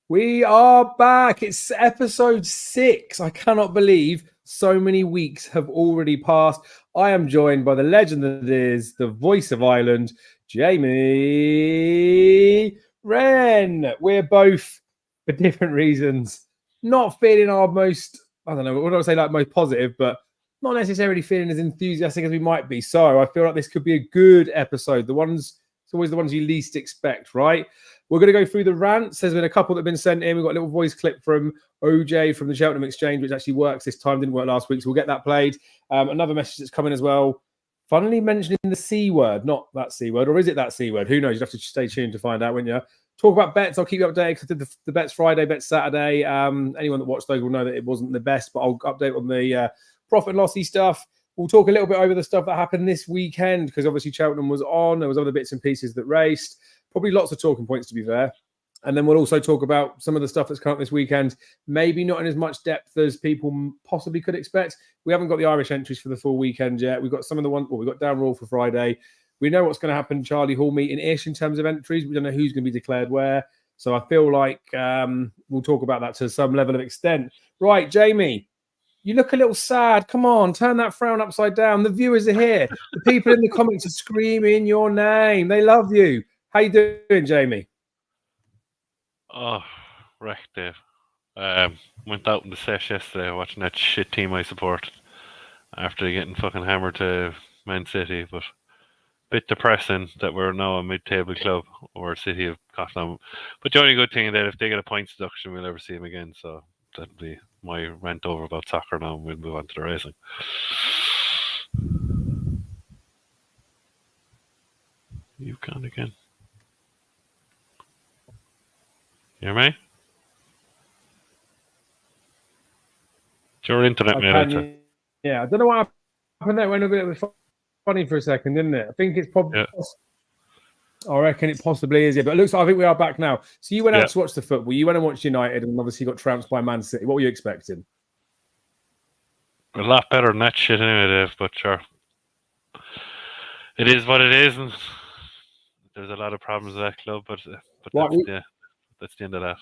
We are back. It's episode 6. I cannot believe so many weeks have already passed. I am joined by the legend that is the voice of Ireland, Jamie Wren. We're both, for different reasons, not feeling our most, I don't know, what do I say, like most positive, but not necessarily feeling as enthusiastic as we might be. So I feel like this could be a good episode. It's always the ones you least expect, right? We're going to go through the rants. There's been a couple that have been sent in. We've got a little voice clip from OJ from the Cheltenham Exchange, which actually works this time. Didn't work last week, so we'll get that played. Another message that's coming as well. Funnily mentioning the C word, not that C word, or is it that C word? Who knows? You'd have to stay tuned to find out, wouldn't you? Talk about bets. I'll keep you updated because I did the bets Friday, bets Saturday. Anyone that watched those will know that it wasn't the best, but I'll update on the profit and lossy stuff. We'll talk a little bit over the stuff that happened this weekend because obviously Cheltenham was on. There was other bits and pieces that raced. Probably lots of talking points, to be fair. And then we'll also talk about some of the stuff that's come up this weekend, maybe not in as much depth as people possibly could expect. We haven't got the Irish entries for the full weekend yet. We've got some of the ones, we've got Down Raw for Friday. We know what's going to happen Charlie Hall meeting-ish in terms of entries. We don't know who's going to be declared where. So I feel like we'll talk about that to some level of extent. Right, Jamie, you look a little sad. Come on, turn that frown upside down. The viewers are here. The people in the comments are screaming your name. They love you. How you doing, Jamie? Oh, right, Dave. Went out in the sesh yesterday watching that shit team I support after getting fucking hammered to Man City, but bit depressing that we're now a mid-table club or City have caught them. But the only good thing is that if they get a points deduction, we'll never see them again. So that'll be my rant over about soccer now, and we'll move on to the racing. You've gone again. You hear me? It's your internet, mate. Yeah, I don't know what happened there. It went a bit funny for a second, didn't it? I think it's probably... Yeah. I reckon it possibly is, yeah. But it looks like I think we are back now. So you went out to watch the football. You went and watched United and obviously got trounced by Man City. What were you expecting? A lot better than that shit anyway, Dave, but sure. It is what it is, and there's a lot of problems with that club, but that's the end of that.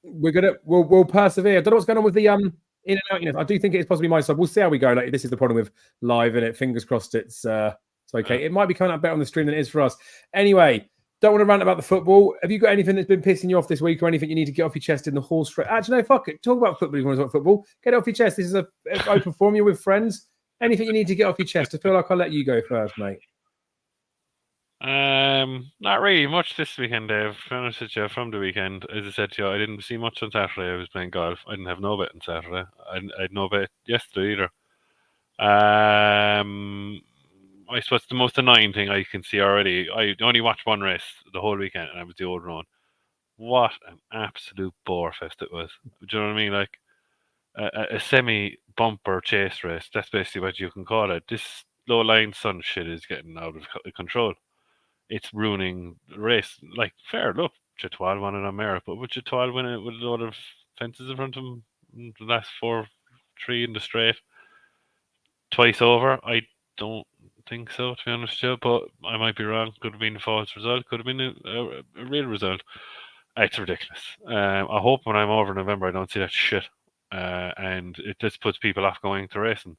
We'll persevere. I don't know what's going on with the in and out. You know, I do think it is possibly my side. We'll see how we go. Like, this is the problem with live, and fingers crossed it's okay. Yeah. It might be coming out better on the stream than it is for us. Anyway, don't want to rant about the football. Have you got anything that's been pissing you off this week, or anything you need to get off your chest in the horse race? Actually, no, fuck it. Talk about football if you want to talk football. Get it off your chest. This is an open forum. You're with friends. Anything you need to get off your chest. I feel like I'll let you go first, mate. Not really much this weekend, Dave. To be honest with you, from the weekend, as I said to you, I didn't see much on Saturday. I was playing golf. I didn't have no bet on Saturday. I had no bet yesterday either. I suppose the most annoying thing I can see already, I only watched one race the whole weekend, and that was the Old Road. What an absolute bore fest it was. Do you know what I mean? Like a semi-bumper chase race. That's basically what you can call it. This low-line sun shit is getting out of control. It's ruining the race. Like, fair, look, Chatoil won it on merit, but would Chatoil win it with a lot of fences in front of him in the last 4-3 in the straight twice over? I don't think so, to be honest with you, but I might be wrong. Could have been a false result, could have been a real result. It's ridiculous. I hope when I'm over in November I don't see that shit, and it just puts people off going to racing.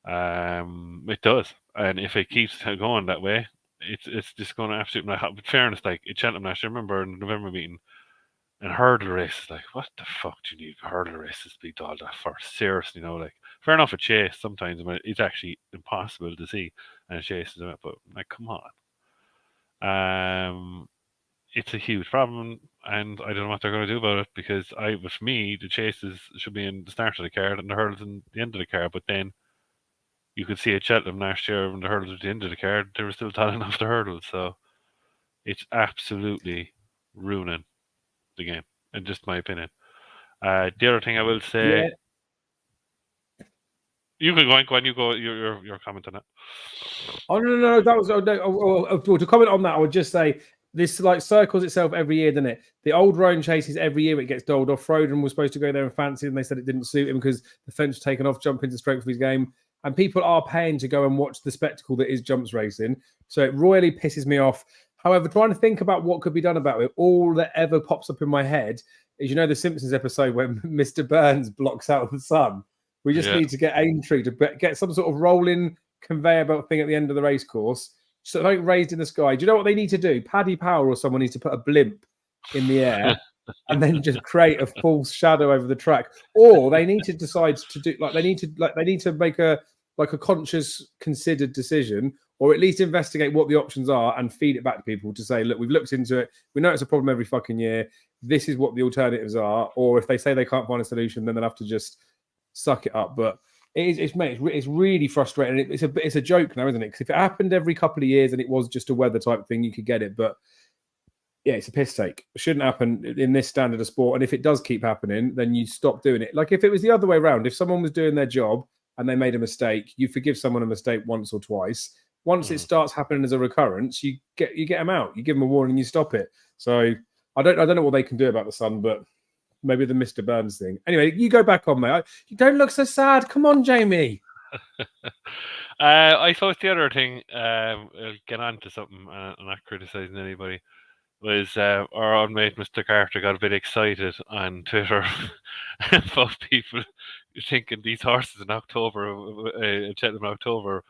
It does, and if it keeps going that way, it's just going to absolutely not happen. With fairness, like in Cheltenham last year, I remember in the November meeting, and hurdle races, like, what the fuck do you need hurdle races to be dolled that for? Seriously, like, fair enough, a chase sometimes it's actually impossible to see, and a chase is it, but like, come on. It's a huge problem, and I don't know what they're going to do about it, because with me, the chases should be in the start of the card and the hurdles in the end of the card, but then you could see at Cheltenham last year when the hurdles were at the end of the card, they were still tallying off the hurdles. So it's absolutely ruining the game, in just my opinion. The other thing I will say... Yeah. You can go on, you go, your comment on that. Oh, no. That was... to comment on that, I would just say, this like circles itself every year, doesn't it? The old Roan chases every year, it gets doled off. Froden was supposed to go there and fancy, and they said it didn't suit him because the fence was taken off, jump into strength of his game. And people are paying to go and watch the spectacle that is jumps racing. So it royally pisses me off. However, trying to think about what could be done about it, all that ever pops up in my head is, you know, the Simpsons episode when Mr. Burns blocks out the sun. We just need to get Aintree to get some sort of rolling conveyor belt thing at the end of the race course, something raised in the sky. Do you know what they need to do? Paddy Power or someone needs to put a blimp in the air and then just create a false shadow over the track. Or they need to decide to do they need to make a conscious, considered decision, or at least investigate what the options are and feed it back to people to say, look, we've looked into it. We know it's a problem every fucking year. This is what the alternatives are. Or if they say they can't find a solution, then they'll have to just suck it up. But it's really frustrating. It's a joke now, isn't it? Because if it happened every couple of years and it was just a weather type thing, you could get it. But yeah, it's a piss take. It shouldn't happen in this standard of sport. And if it does keep happening, then you stop doing it. Like if it was the other way around, if someone was doing their job and they made a mistake, you forgive someone a mistake once or twice. Once it starts happening as a recurrence, you get them out. You give them a warning, you stop it. So I don't know what they can do about the sun, but maybe the Mr. Burns thing. Anyway, you go back on, mate. You don't look so sad. Come on, Jamie. I suppose the other thing, I'll get on to something, I'm not criticising anybody, was our own mate Mr. Carter got a bit excited on Twitter about people thinking these horses in October, Cheltenham in October,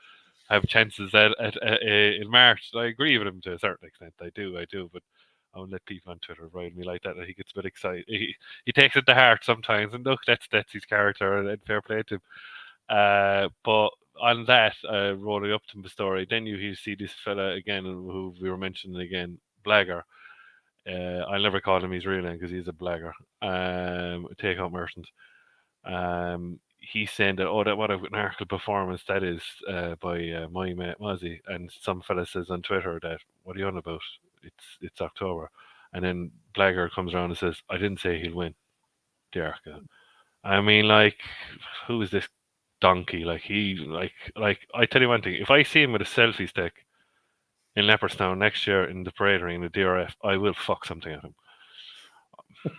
have chances in March. I agree with him to a certain extent. I do, but I won't let people on Twitter ride me like that. He gets a bit excited. He takes it to heart sometimes, and look, that's his character, and fair play to him. But on that, rolling up to the story, then you see this fella again, who we were mentioning again, Blagger. I'll never call him his real name because he's a blagger. Take out Mertens. He's saying that, what an article performance that is by my mate Mozzie, and some fella says on Twitter that, what are you on about? It's October, and then Blagger comes around and says, I didn't say he'll win the article. I mean, like, who is this donkey? Like I tell you one thing, if I see him with a selfie stick in Leopardstown next year in the parade ring in the DRF, I will fuck something at him.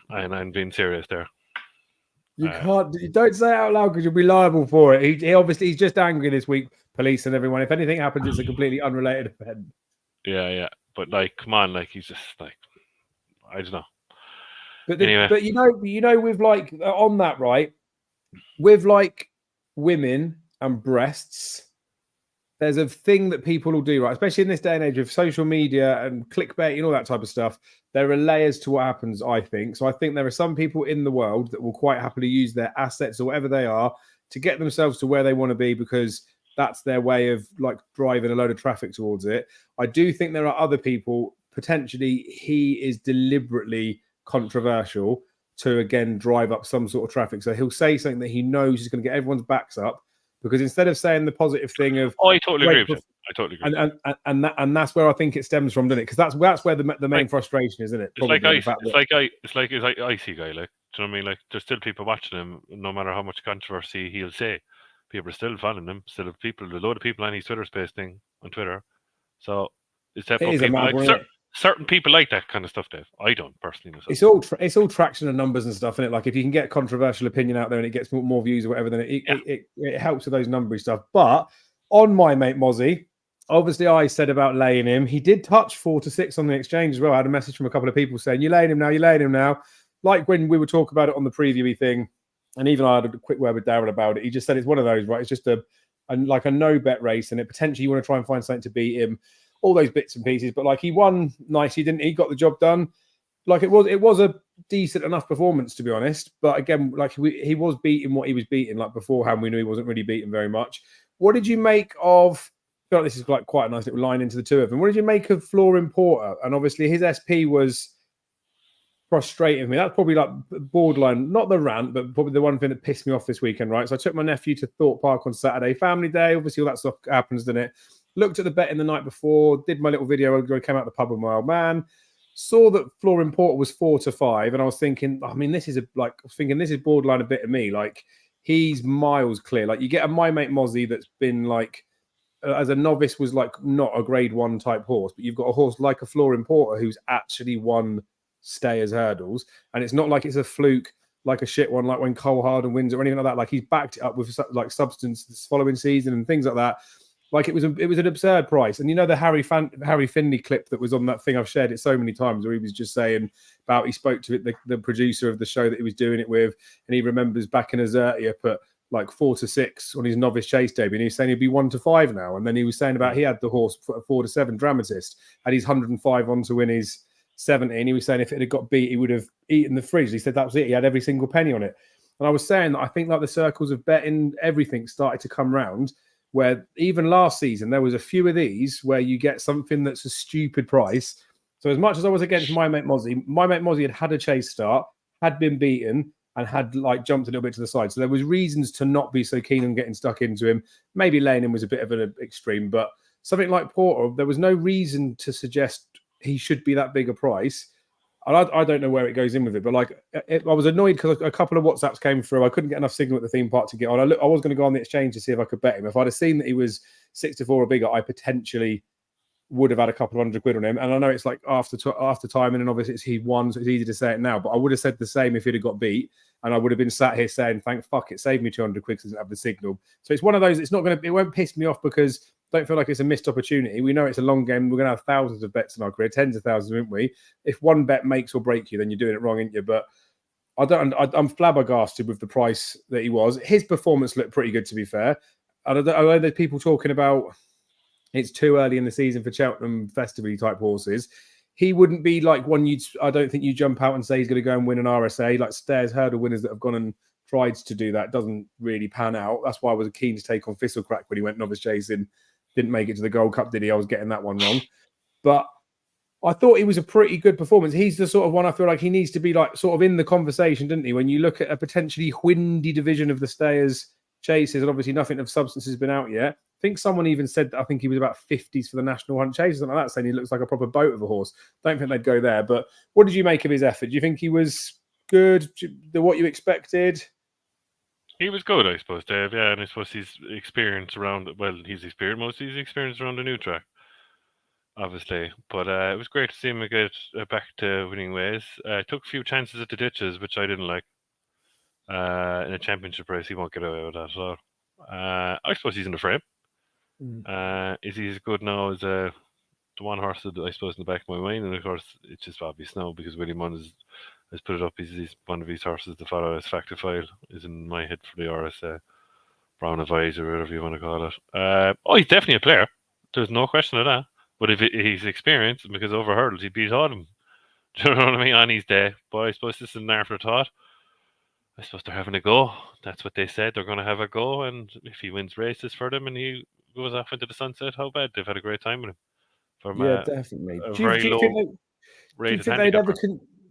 And I'm being serious there. You don't say it out loud because you'll be liable for it. He's just angry this week, police and everyone. If anything happens, it's a completely unrelated event. Yeah. But like, come on, like, he's just like, I don't know. But anyway. But you know, with like on that, right? With like women and breasts, there's a thing that people will do, right? Especially in this day and age of social media and clickbait and all that type of stuff. There are layers to what happens, I think. So I think there are some people in the world that will quite happily use their assets or whatever they are to get themselves to where they want to be, because that's their way of like driving a load of traffic towards it. I do think there are other people, potentially he is deliberately controversial to, again, drive up some sort of traffic. So he'll say something that he knows is going to get everyone's backs up, because instead of saying the positive thing of, I totally agree with you. I totally agree. And that's where I think it stems from, doesn't it? Because that's where the main frustration is, isn't it? It's like icy guy. Like, do you know what I mean? Like, there's still people watching him, no matter how much controversy he'll say. People are still following him. Still, a load of people on his Twitter space thing on Twitter. So it's definitely certain people like that kind of stuff, Dave. I don't personally myself. It's all traction and numbers and stuff, isn't it? Like, if you can get controversial opinion out there and it gets more views or whatever, then it helps with those numbery stuff. But on my mate Mozzie, obviously I said about laying him. He did touch 4 to 6 on the exchange as well. I had a message from a couple of people saying, you're laying him now. Like when we were talking about it on the previewy thing, and even I had a quick word with Darren about it. He just said it's one of those, right? It's just a no bet race, and it potentially you want to try and find something to beat him. All those bits and pieces, but like, he won nicely, didn't he? Got the job done. Like, it was a decent enough performance, to be honest. But again, like, he was beating what he was beating. Like, beforehand, we knew he wasn't really beating very much. What did you make of? I feel like this is like quite a nice little line into the two of them. What did you make of Florin Porter? And obviously, his SP was frustrating me. That's probably like borderline, not the rant, but probably the one thing that pissed me off this weekend, right? So I took my nephew to Thorpe Park on Saturday, family day. Obviously, all that stuff happens, doesn't it? Looked at the betting the night before, did my little video. I came out the pub with my old man, saw that Florin Porter was 4 to 5, and I was thinking, this is borderline a bit of me. Like, he's miles clear. Like, you get a my mate Mozzie that's been like, as a novice, was like not a grade 1 type horse, but you've got a horse like a Florin Porter who's actually won stayers hurdles, and it's not like it's a fluke, like a shit one, like when Cole Harden wins or anything like that. Like, he's backed it up with like substance this following season and things like that. Like it was an absurd price. And you know the Harry Finley clip that was on that thing, I've shared it so many times, where he was just saying about, he spoke to the producer of the show that he was doing it with, and he remembers back in Azertia put like 4 to 6 on his novice chase debut, and he was saying he'd be 1 to 5 now. And then he was saying about he had the horse 4 to 7 dramatist, had his 105 on to win his 70, and he was saying if it had got beat, he would have eaten the fridge. He said that was it. He had every single penny on it. And I was saying that I think like the circles of betting, everything started to come round, where even last season there was a few of these where you get something that's a stupid price. So as much as I was against my mate Mozzie had a chase start, had been beaten, and had like jumped a little bit to the side. So there was reasons to not be so keen on getting stuck into him. Maybe laying him was a bit of an extreme, but something like Porter, there was no reason to suggest he should be that big a price. And I don't know where it goes in with it, but like I was annoyed because a couple of WhatsApps came through. I couldn't get enough signal at the theme park to get on. I was going to go on the exchange to see if I could bet him. If I'd have seen that he was 6 to 4 or bigger, I potentially would have had a couple of £100 on him. And I know it's like after time, and then obviously he won, so it's easy to say it now. But I would have said the same if he'd have got beat, and I would have been sat here saying, "Thank fuck it, saved me £200 because it doesn't have the signal." So it's one of those. It won't piss me off because I don't feel like it's a missed opportunity. We know it's a long game. We're going to have thousands of bets in our career, tens of thousands, won't we? If one bet makes or break you, then you're doing it wrong, aren't you? But I'm flabbergasted with the price that he was. His performance looked pretty good, to be fair. I know there's people talking about it's too early in the season for Cheltenham festival type horses. He wouldn't be like one I don't think you jump out and say he's going to go and win an RSA. Like Stairs hurdle winners that have gone and tried to do that doesn't really pan out. That's why I was keen to take on Thistlecrack when he went novice chasing. Didn't make it to the Gold Cup, did he? I was getting that one wrong. But I thought he was a pretty good performance. He's the sort of one I feel like he needs to be like sort of in the conversation, didn't he? When you look at a potentially windy division of the Stayers chases, and obviously nothing of substance has been out yet. I think someone even said that I think he was about 50s for the National Hunt Chase, something like that, saying he looks like a proper boat of a horse. Don't think they'd go there. But what did you make of his effort? Do you think he was good? What you expected? He was good, I suppose, Dave. Yeah, and I suppose he's experienced around. Well, he's experienced around the new track, obviously. But it was great to see him get back to winning ways. Took a few chances at the ditches, which I didn't like. In a championship race, he won't get away with that at all. I suppose he's in the frame. Is he as good now as the one horse that I suppose in the back of my mind? And of course, it's just obvious now because William Munn has put it up. He's one of these horses to follow as Factifile is in my head for the RS Brown Advisor, or whatever you want to call it. He's definitely a player. There's no question of that. But if he's experienced, because over hurdles he beat all of them. Do you know what I mean? On his day. But I suppose this is an afterthought. I suppose they're having a go. That's what they said. They're going to have a go, and if he wins races for them and he goes off into the sunset, how bad? They've had a great time with him. From Definitely.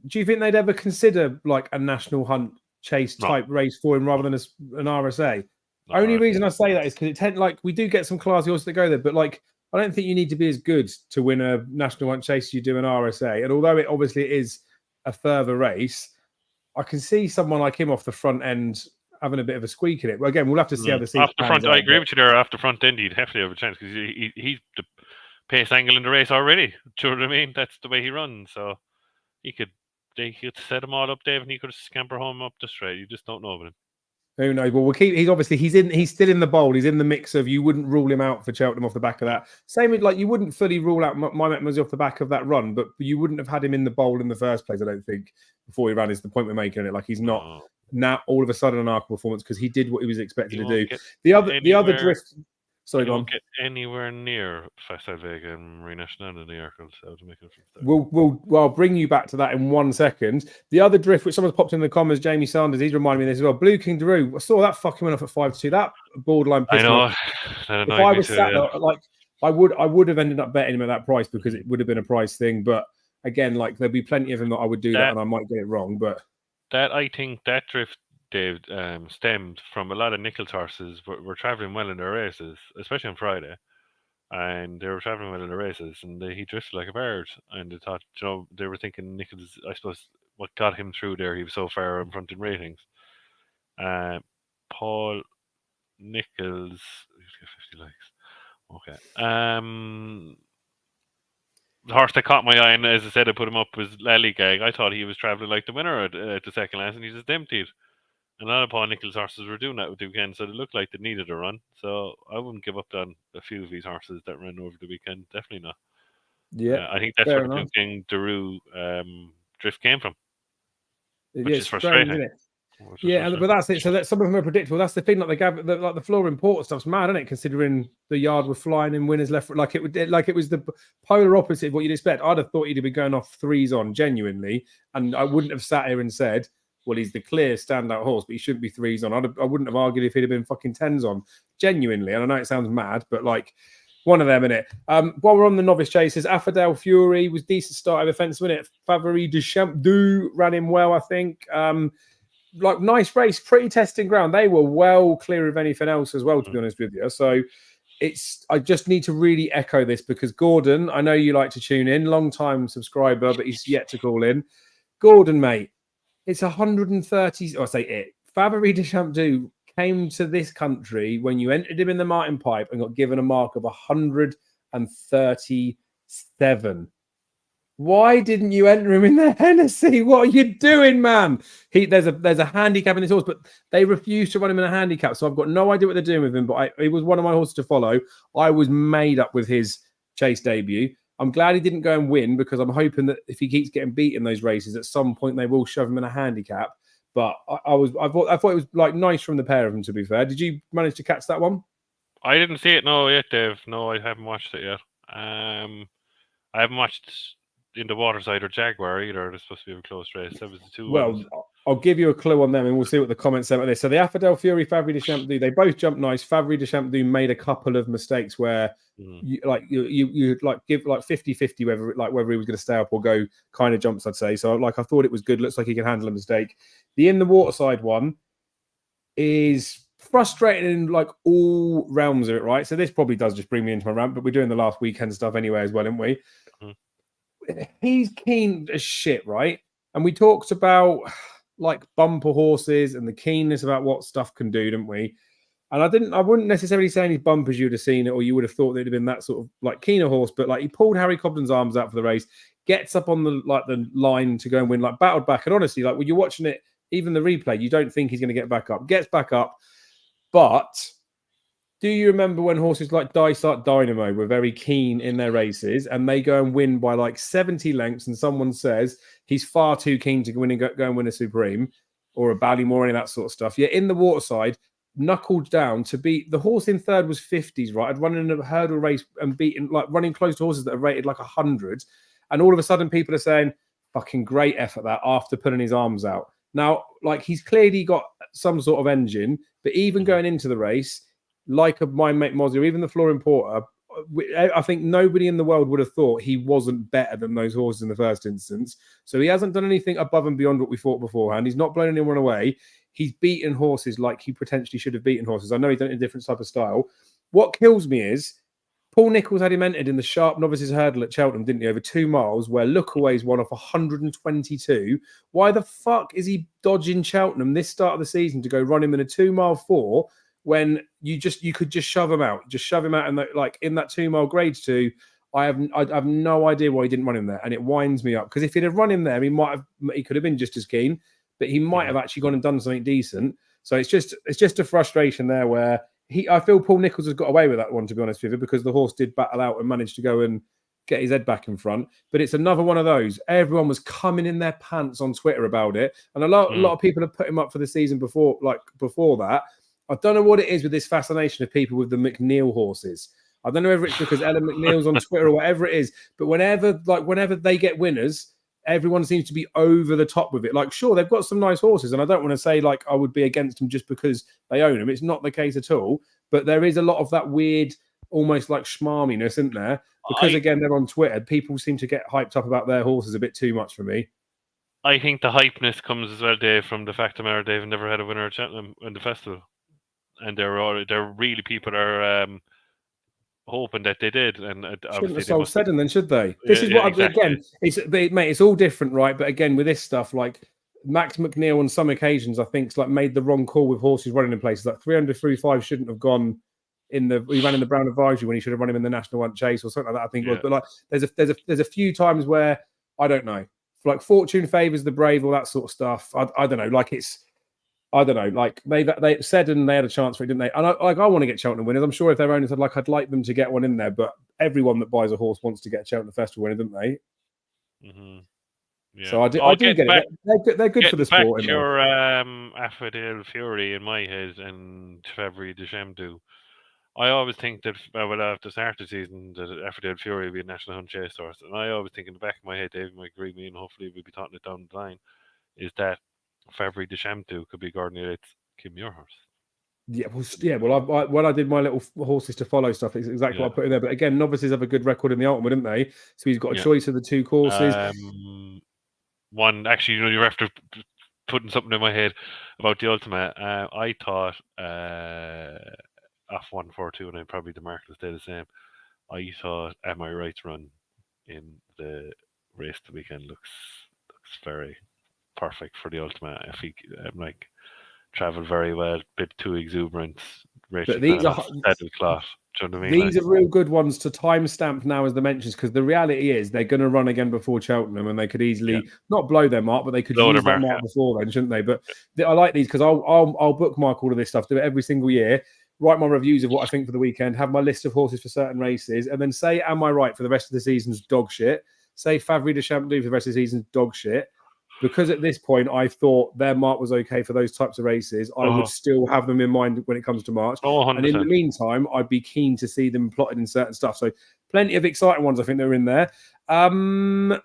Do you think they'd ever consider like a National Hunt Chase type race for him rather than an RSA? Only reason I say that is because we do get some classy horses that go there, but like I don't think you need to be as good to win a National Hunt Chase as you do an RSA. And although it obviously is a further race, I can see someone like him off the front end having a bit of a squeak in it. Well, again, we'll have to see how the season off the front. I agree with you there. Off the front end, he'd definitely have a chance because he's the pace angle in the race already. Do you know what I mean? That's the way he runs. So he could set him all up, Dave, and he could scamper home up the straight. You just don't know about him. Who knows? Well, we'll keep. He's still in the bowl. He's in the mix of. You wouldn't rule him out for Cheltenham off the back of that. Same with like you wouldn't fully rule out my Mozzie off the back of that run, but you wouldn't have had him in the bowl in the first place. I don't think before he ran is the point we're making. It like he's not now all of a sudden an arc performance because he did what he was expected to do. The other drift. Sorry, go on. Get anywhere near Facile Vega and Marie Nationale in the Arkle, so to make it. I'll bring you back to that in 1 second. The other drift, which someone's popped in the comments, Jamie Sanders, he's reminding me of this as well. Blue King Daru, I saw that fucking went off at 5-2. That borderline. I know. If I was sat there, like I would have ended up betting him at that price because it would have been a price thing. But again, like there'd be plenty of them that I would do that and I might get it wrong. But I think that drift, Dave, stemmed from a lot of Nichols horses were travelling well in their races, especially on Friday, and they were travelling well in their races, and he drifted like a bird, and they thought, they were thinking Nichols, I suppose, what got him through there, he was so far in front in ratings. Paul Nichols, 50 likes. Okay. The horse that caught my eye, and as I said, I put him up, was Lally Gag. I thought he was travelling like the winner at the second last, and he just emptied. And a lot of Paul Nichols' horses were doing that with the weekend, so they looked like they needed a run. So I wouldn't give up on a few of these horses that ran over the weekend. Definitely not. Yeah, I think that's where fair the Blue enough. King Daru drift came from, Yeah, which is it's strange, frustrating. isn't it? Yeah, but that's it. So that some of them are predictable. That's the thing. Like like the Flora Import stuff's mad, isn't it? Considering the yard were flying in winners left, like it was the polar opposite of what you'd expect. I'd have thought he'd be going off 3s on genuinely, and I wouldn't have sat here and said, "Well, he's the clear standout horse, but he shouldn't be 3s on." I wouldn't have argued if he'd have been fucking 10s on genuinely. And I know it sounds mad, but like one of them in it. While we're on the novice chases, Affordale Fury was decent start over fence, wasn't it? Favori de Champdou ran him well, I think. Like nice race, pretty testing ground. They were well clear of anything else as well, to be honest with you. So I just need to really echo this because Gordon, I know you like to tune in, long time subscriber, but he's yet to call in. Gordon, mate, it's 130. I say it. Favori de Champdou came to this country when you entered him in the Martin Pipe and got given a mark of 137. Why didn't you enter him in the Hennessy? What are you doing, man? There's a handicap in this horse, but they refuse to run him in a handicap. So I've got no idea what they're doing with him. But he was one of my horses to follow. I was made up with his chase debut. I'm glad he didn't go and win because I'm hoping that if he keeps getting beat in those races, at some point they will shove him in a handicap. But I thought it was like nice from the pair of them. To be fair, did you manage to catch that one? I didn't see it yet, Dave. No, I haven't watched it yet. I haven't watched In the Waterside or Jaguar either. They're supposed to be a close race. That was the two. Well, I'll give you a clue on them and we'll see what the comments say about this. So the Affordale Fury, Favori de Champdou, they both jumped nice. Favori de Champdou made a couple of mistakes where you give like 50-50 whether he was going to stay up or go kind of jumps, I'd say. So I thought it was good. Looks like he can handle a mistake. The In the Waterside one is frustrating in like all realms of it, right? So this probably does just bring me into my rant, but we're doing the last weekend stuff anyway as well, aren't we? He's keen as shit, right? And we talked about like bumper horses and the keenness about what stuff can do, didn't we? And I wouldn't necessarily say any bumpers you'd have seen it or you would have thought they'd have been that sort of like keener horse, but like he pulled Harry Cobden's arms out for the race, gets up on the line to go and win, like battled back. And honestly, like when you're watching it, even the replay, you don't think he's going to get back up. Gets back up, but do you remember when horses like Dysart Dynamo were very keen in their races and they go and win by like 70 lengths and someone says he's far too keen to go and win a Supreme or a Ballymore, any of that sort of stuff. Yet in the Waterside, knuckled down to beat the horse in third was 50s, right? I'd run in a hurdle race and beaten, like running close to horses that are rated like 100. And all of a sudden people are saying, fucking great effort that after putting his arms out. Now, like he's clearly got some sort of engine, but even going into the race, like my mate Mozzie or even the Flora Importer, I think nobody in the world would have thought he wasn't better than those horses in the first instance. So he hasn't done anything above and beyond what we thought beforehand. He's not blown anyone away. He's beaten horses like he potentially should have beaten horses. I know he's done it in a different type of style. What kills me is Paul Nichols had him entered in the Sharp Novices Hurdle at Cheltenham, didn't he, over 2 miles, where Lookaway's won off 122. Why the fuck is he dodging Cheltenham this start of the season to go run him in a 2 mile 4 when you could just shove him out in that 2 mile grade 2? I have no idea why he didn't run him there, and it winds me up because if he'd have run him there, he could have been just as keen, but he might have actually gone and done something decent. So it's just a frustration there where I feel Paul Nichols has got away with that one, to be honest with you, because the horse did battle out and managed to go and get his head back in front. But it's another one of those. Everyone was coming in their pants on Twitter about it, and a lot of people have put him up for the season before that. I don't know what it is with this fascination of people with the McNeil horses. I don't know whether it's because Ellen McNeil's on Twitter or whatever it is, but whenever they get winners, everyone seems to be over the top with it. Like, sure, they've got some nice horses, and I don't want to say like I would be against them just because they own them. It's not the case at all. But there is a lot of that weird, almost like schmarminess, isn't there? Because again, they're on Twitter. People seem to get hyped up about their horses a bit too much for me. I think the hypeness comes as well, Dave, from the fact that Dave never had a winner at Cheltenham in the festival, and people are hoping that they did, and shouldn't have sold Seddon then, should they? This is what exactly. It's all different, right? But again, with this stuff, like Max McNeil on some occasions, I think, made the wrong call with horses running in places. Like 300-3-5 shouldn't have gone in he ran in the Brown Advisory when he should have run him in the National One Chase or something like that. I think it was. But like, there's a few times where I don't know, like fortune favors the brave, all that sort of stuff. I don't know. Like I don't know. Like they said, and they had a chance for it, didn't they? And I want to get Cheltenham winners. I'm sure if their owners had I'd like them to get one in there. But everyone that buys a horse wants to get a Cheltenham Festival winner, don't they? Mm-hmm. Yeah. So I do get it. They're good for the back sport. to your Affordale Fury in my head and February Deschamps. I always think that after the start of the season that Affordale Fury will be a national hunt chase horse, and I always think in the back of my head, David might agree with me, and hopefully we'll be talking it down the line, is that February Deschamps could be Gordon Elliott's Kim Muir horse. Yeah, well, when I did my little horses to follow stuff, it's exactly what I put in there. But again, novices have a good record in the Ultimate, didn't they? So he's got a choice of the two courses. One, actually, you're after putting something in my head about the Ultimate. I thought off 142, and probably the mark will stay the same. I thought Am I Right's run in the race the weekend looks very perfect for the Ultimate. If he travelled very well, bit too exuberant. But these are cloth. Do you know what I mean? These are real good ones to timestamp now as the mentions, because the reality is they're going to run again before Cheltenham, and they could easily not blow their mark, but they could use that mark before then, shouldn't they? But I like these because I'll bookmark all of this stuff, do it every single year, write my reviews of what I think for the weekend, have my list of horses for certain races, and then say, am I right for the rest of the season's dog shit? Say Fabry Deschamps for the rest of the season's dog shit. Because at this point, I thought their mark was okay for those types of races. I would still have them in mind when it comes to March. And in the meantime, I'd be keen to see them plotted in certain stuff. So plenty of exciting ones, I think, that are in there. I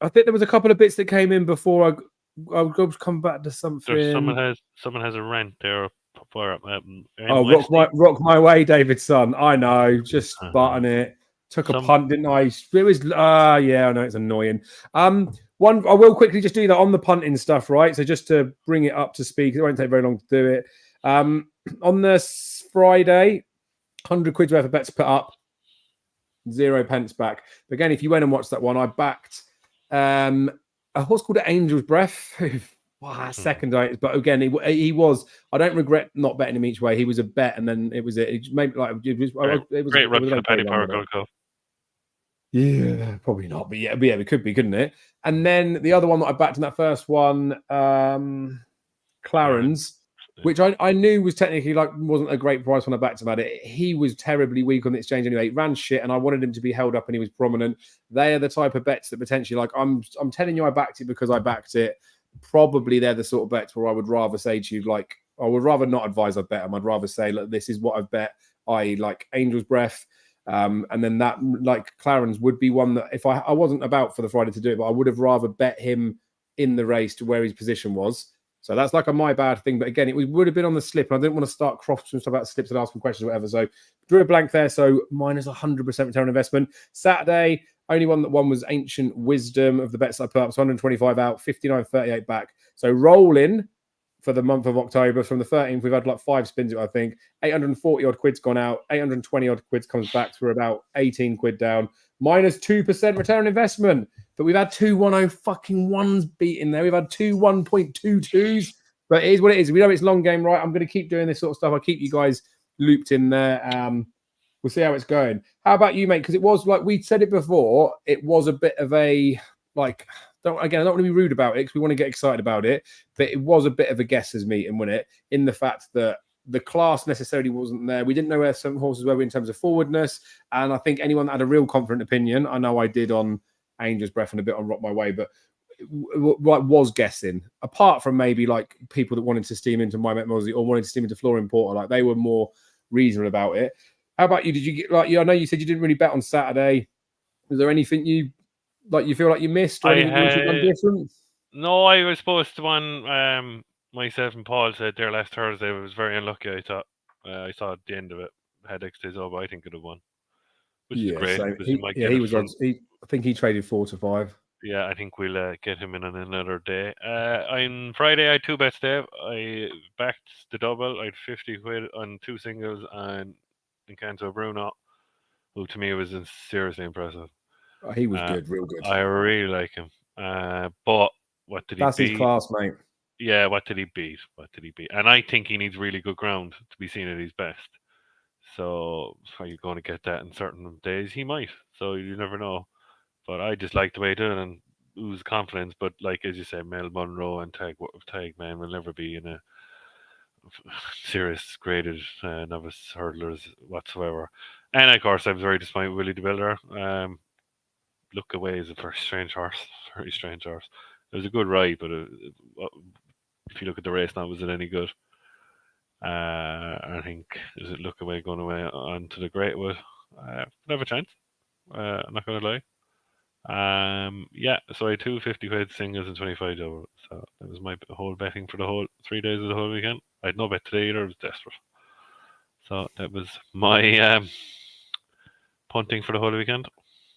think there was a couple of bits that came in before I'll go come back to something. Someone has a rant there. Rock my way, David's son. I know, just button it. Took a punt, didn't I? It was, yeah, I know it's annoying. One, I will quickly just do that on the punting stuff, right? So just to bring it up to speed, it won't take very long to do it. On this Friday, 100 quid worth of bets put up, 0 pence back. But again, if you went and watched that one, I backed a horse called Angel's Breath. Second, but again, he was. I don't regret not betting him each way. He was a bet, and then it was maybe like it was great run for the Paddy Power Gold Cup. Yeah, probably not, but yeah, it could be, couldn't it? And then the other one that I backed in that first one, Clarence, which I knew was technically wasn't a great price when I backed him at it. He was terribly weak on the exchange anyway. He ran shit, and I wanted him to be held up, and he was prominent. They are the type of bets that potentially, I'm telling you, I backed it because I backed it. Probably they're the sort of bets where I would rather say to you, I would rather not advise I bet them. I'd rather say, look, this is what I've bet. I like Angel's Breath. And then that, Clarence would be one that if I wasn't about for the Friday to do it, but I would have rather bet him in the race to where his position was. So that's like a my bad thing. But again, it would have been on the slip. And I didn't want to start crossing stuff about slips and asking questions or whatever. So drew a blank there. So minus 100% return on investment. Saturday, only one that won was Ancient Wisdom of the bets I put up. So 125 out, 59.38 back. So rolling for the month of October from the 13th, we've had 5 spins, I think. 840 odd quid's gone out. 820 odd quid's comes back. So we're about 18 quid down. Minus 2% return on investment. But we've had 2 1.0 fucking ones beaten there. We've had 2 1.22s. But it is what it is. We know it's long game, right? I'm going to keep doing this sort of stuff. I'll keep you guys looped in there. We'll see how it's going. How about you, mate? Because it was we said it before. It was a bit of a I don't want to be rude about it because we want to get excited about it. But it was a bit of a guessers meeting, wasn't it? In the fact that the class necessarily wasn't there. We didn't know where some horses were in terms of forwardness. And I think anyone that had a real confident opinion, I know I did on Angel's Breath and a bit on Rock My Way, but was guessing. Apart from maybe people that wanted to steam into My Met Mosley or wanted to steam into Flooring Porter, they were more reasonable about it. How about you? Did you get I know you said you didn't really bet on Saturday. Was there anything you feel like you missed or anything you should have done different? No, I was supposed to one. Myself and Paul said there last Thursday. I was very unlucky. I thought I saw at the end of it. Had X days over. I think could have won, which is great. So he was. I think he traded 4 to 5. Yeah, I think we'll get him in on another day. On Friday, I had 2 bets, Dave. I backed the double. I had 50 quid on 2 singles and Encanto Bruno, who to me was seriously impressive. He was good, real good. I really like him. But what did he beat? That's his class, mate. Yeah, what did he beat? And I think he needs really good ground to be seen at his best. So are you going to get that in certain days? He might. So you never know. But I just like the way he did it. And ooze confidence. But like as you say, Mel Monroe and Tag Man will never be in a serious graded novice hurdlers whatsoever. And of course, I was very disappointed with Willie the Builder. Look Away is a very strange horse, very strange horse. It was a good ride, but if you look at the race now, was it any good? I think is it Look Away going away onto the Greatwood? Have a chance. I'm not gonna lie. Yeah, so I had 250 quid singles and 25 double. So that was my whole betting for the whole 3 days of the whole weekend. I had no bet today either. I was desperate. So that was my punting for the whole weekend.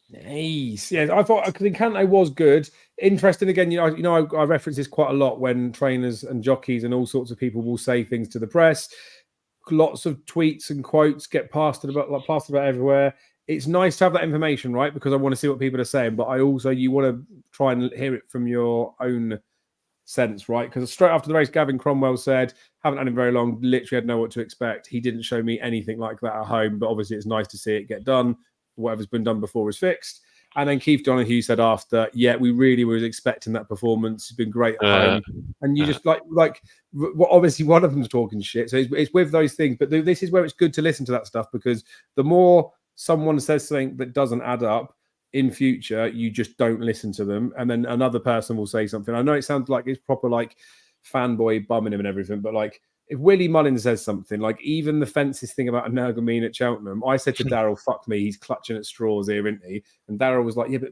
Nice. Yeah, I thought because Encante was good. Interesting again. I reference this quite a lot when trainers and jockeys and all sorts of people will say things to the press. Lots of tweets and quotes get plastered about everywhere. It's nice to have that information, right? Because I want to see what people are saying, but you want to try and hear it from your own sense, right? Because straight after the race, Gavin Cromwell said, haven't had him very long, literally had know what to expect. He didn't show me anything like that at home, but obviously it's nice to see it get done. Whatever's been done before is fixed. And then Keith Donoghue said after, yeah, we really was expecting that performance. It's been great at home. And you just obviously one of them's talking shit. So it's with those things. But this is where it's good to listen to that stuff, because the more someone says something that doesn't add up in future, you just don't listen to them. And then another person will say something. I know it sounds like it's proper like fanboy bumming him and everything, but like, if Willie Mullins says something, like even the fences thing about Nergamine at Cheltenham, I said to Daryl, fuck me, he's clutching at straws here, isn't he? And Daryl was like, yeah, but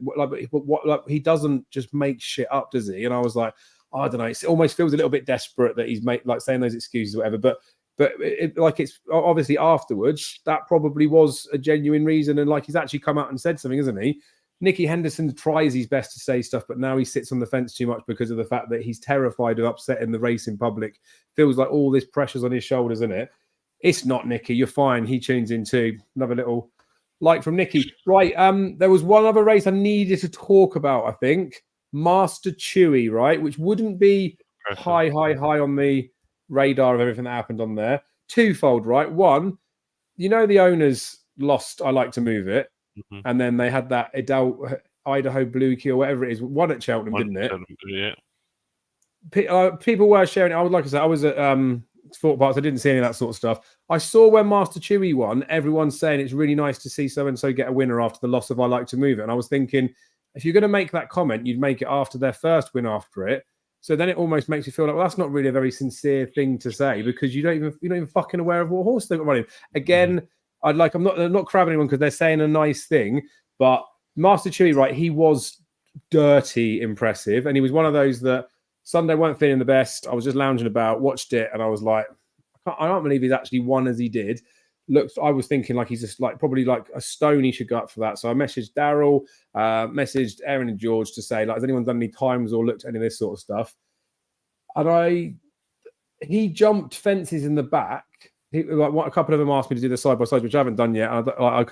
what, like, he doesn't just make shit up, does he? And I was like, I don't know, it almost feels a little bit desperate that he's saying those excuses or whatever. But it's obviously afterwards, that probably was a genuine reason. And like, he's actually come out and said something, isn't he? Nicky Henderson tries his best to say stuff, but now he sits on the fence too much because of the fact that he's terrified of upsetting the race in public. Feels like all this pressure's on his shoulders, isn't it? It's not, Nicky. You're fine. He tunes in too. Another little like from Nicky. Right. There was one other race I needed to talk about, I think. Master Chewy, right? Which wouldn't be high on the radar of everything that happened on there. Twofold, right? One, the owners lost I Like to Move It. Mm-hmm. And then they had that Idaho Blue Key or whatever it is, one at Cheltenham, didn't it? Yeah. People were sharing it. I was at Thought Parks. I didn't see any of that sort of stuff. I saw when Master Chewy won, everyone's saying it's really nice to see so-and-so get a winner after the loss of I Like to Move It. And I was thinking, if you're going to make that comment, you'd make it after their first win after it. So then it almost makes you feel like, well, that's not really a very sincere thing to say, because you're not even fucking aware of what horse they're running. Again, I'm not crabbing anyone because they're saying a nice thing, but Master Chewy, right, he was dirty impressive, and he was one of those that Sunday weren't feeling the best. I was just lounging about, watched it, and I was like, I can't believe he's actually won as he did. I was thinking like he's just like probably like a stone he should go up for that. So I messaged Daryl, messaged Aaron and George to say, like, has anyone done any times or looked at any of this sort of stuff? And he jumped fences in the back. A couple of them asked me to do the side by side, which I haven't done yet. I'll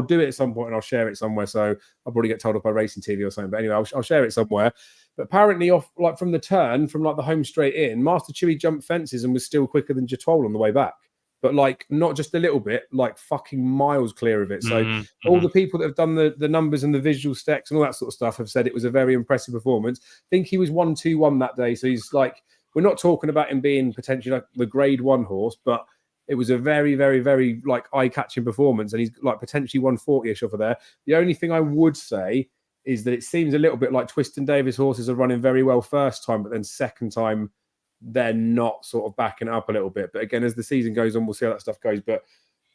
do it at some point and I'll share it somewhere. So I'll probably get told off by Racing TV or something. But anyway, I'll share it somewhere. But apparently, from the turn, from like the home straight in, Master Chewy jumped fences and was still quicker than Jatwal on the way back. But like not just a little bit, like fucking miles clear of it. So all the people that have done the numbers and the visual stacks and all that sort of stuff have said it was a very impressive performance. I think he was 1-2-1 that day. So he's like, we're not talking about him being potentially like the grade 1 horse, but it was a very, very, very like eye-catching performance. And he's like potentially 140-ish over there. The only thing I would say is that it seems a little bit like Twiston Davis horses are running very well first time, but then second time, they're not sort of backing up a little bit. But again, as the season goes on, we'll see how that stuff goes. But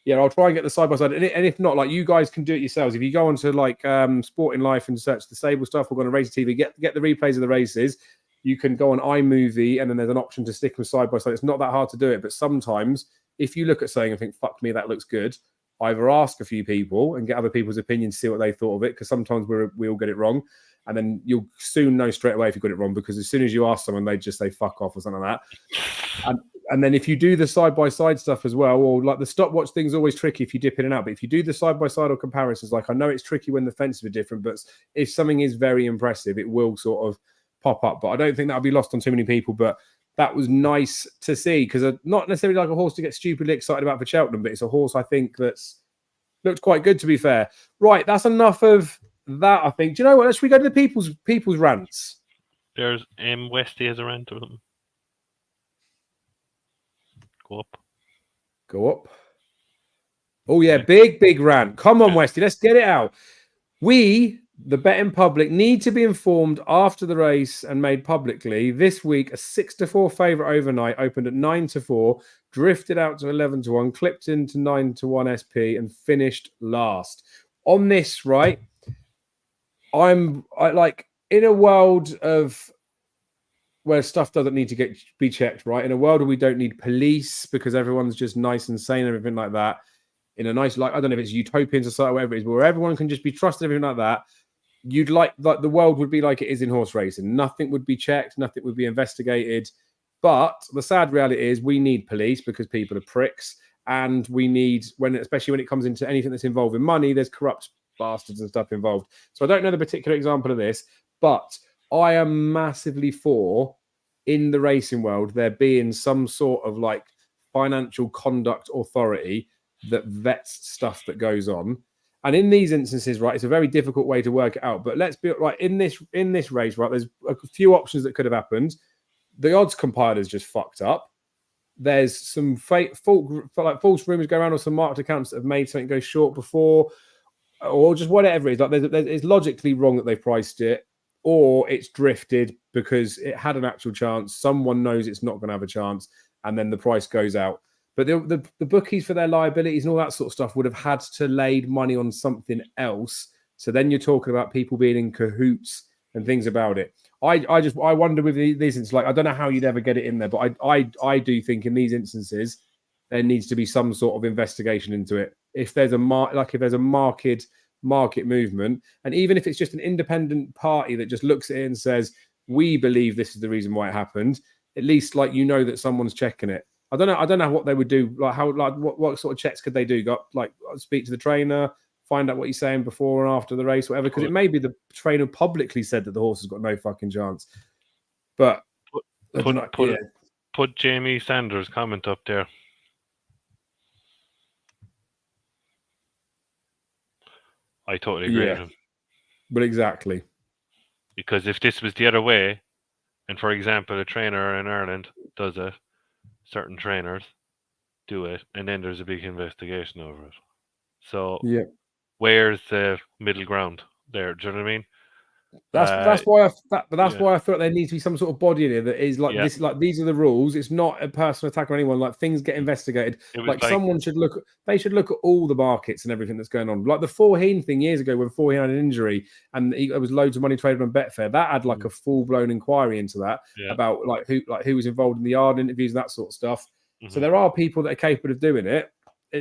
yeah, I'll try and get the side-by-side. And if not, like, you guys can do it yourselves. If you go onto like Sporting Life and search the stable stuff, or go on Racing TV, get the replays of the races. You can go on iMovie, and then there's an option to stick them side-by-side. It's not that hard to do it. But sometimes if you look at something and think, fuck me, that looks good, either ask a few people and get other people's opinions, see what they thought of it, because sometimes we all get it wrong. And then you'll soon know straight away if you got it wrong, because as soon as you ask someone, they just say fuck off or something like that. And then if you do the side-by-side stuff as well, or like the stopwatch thing's always tricky if you dip in and out. But if you do the side-by-side or comparisons, like I know it's tricky when the fences are different, but if something is very impressive, it will sort of pop up. But I don't think that'll be lost on too many people. But that was nice to see, because not necessarily like a horse to get stupidly excited about for Cheltenham, but it's a horse I think that's looked quite good, to be fair. Right, that's enough of that I think. Do you know what? Should we go to the people's rants? There's Westy has a rant or something. Go up. Go up. Oh yeah, big rant. Come on, Westy, let's get it out. We, the betting public, need to be informed after the race and made publicly. This week, a 6-4 favourite overnight opened at 9-4, drifted out to 11-1, clipped into 9-1 SP, and finished last. On this, right, I like in a world of where stuff doesn't need to be checked, right? In a world where we don't need police because everyone's just nice and sane and everything like that. In a nice, like, I don't know if it's utopian society or whatever it is, but where everyone can just be trusted, everything like that. You'd like the world would be like it is in horse racing. Nothing would be checked, nothing would be investigated. But the sad reality is we need police because people are pricks, and we need, especially when it comes into anything that's involving money, there's corrupt bastards and stuff involved. So I don't know the particular example of this, but I am massively for, in the racing world, there being some sort of like financial conduct authority that vets stuff that goes on. And in these instances, right, it's a very difficult way to work it out. But let's be right in this race, right? There's a few options that could have happened. The odds compiler's just fucked up. There's some false rumors going around, or some marked accounts that have made something go short before, or just whatever it is. Like it's logically wrong that they've priced it, or it's drifted because it had an actual chance. Someone knows it's not going to have a chance, and then the price goes out. But the bookies, for their liabilities and all that sort of stuff, would have had to laid money on something else. So then you're talking about people being in cahoots and things about it. I wonder with these instances, like, I don't know how you'd ever get it in there, but I do think in these instances there needs to be some sort of investigation into it. If there's a market movement, and even if it's just an independent party that just looks at it and says, we believe this is the reason why it happened, at least, like, you know that someone's checking it. I don't know what they would do. Like, what sort of checks could they do? Speak to the trainer, find out what he's saying before and after the race, whatever. Because it may be the trainer publicly said that the horse has got no fucking chance. But put Jamie Sanders' comment up there. I totally agree with him. But exactly. Because if this was the other way, and for example, a trainer in Ireland does it, certain trainers do it, and then there's a big investigation over it. So where's the middle ground there? Do you know what I mean? That's why I thought there needs to be some sort of body in here that is like this. Like, these are the rules. It's not a personal attack on anyone. Like, things get investigated. Like someone should look. They should look at all the markets and everything that's going on. Like the Forheen thing years ago when Forheen had an injury and there was loads of money traded on Betfair. That had like a full blown inquiry into that about who was involved in the yard interviews and that sort of stuff. So there are people that are capable of doing it.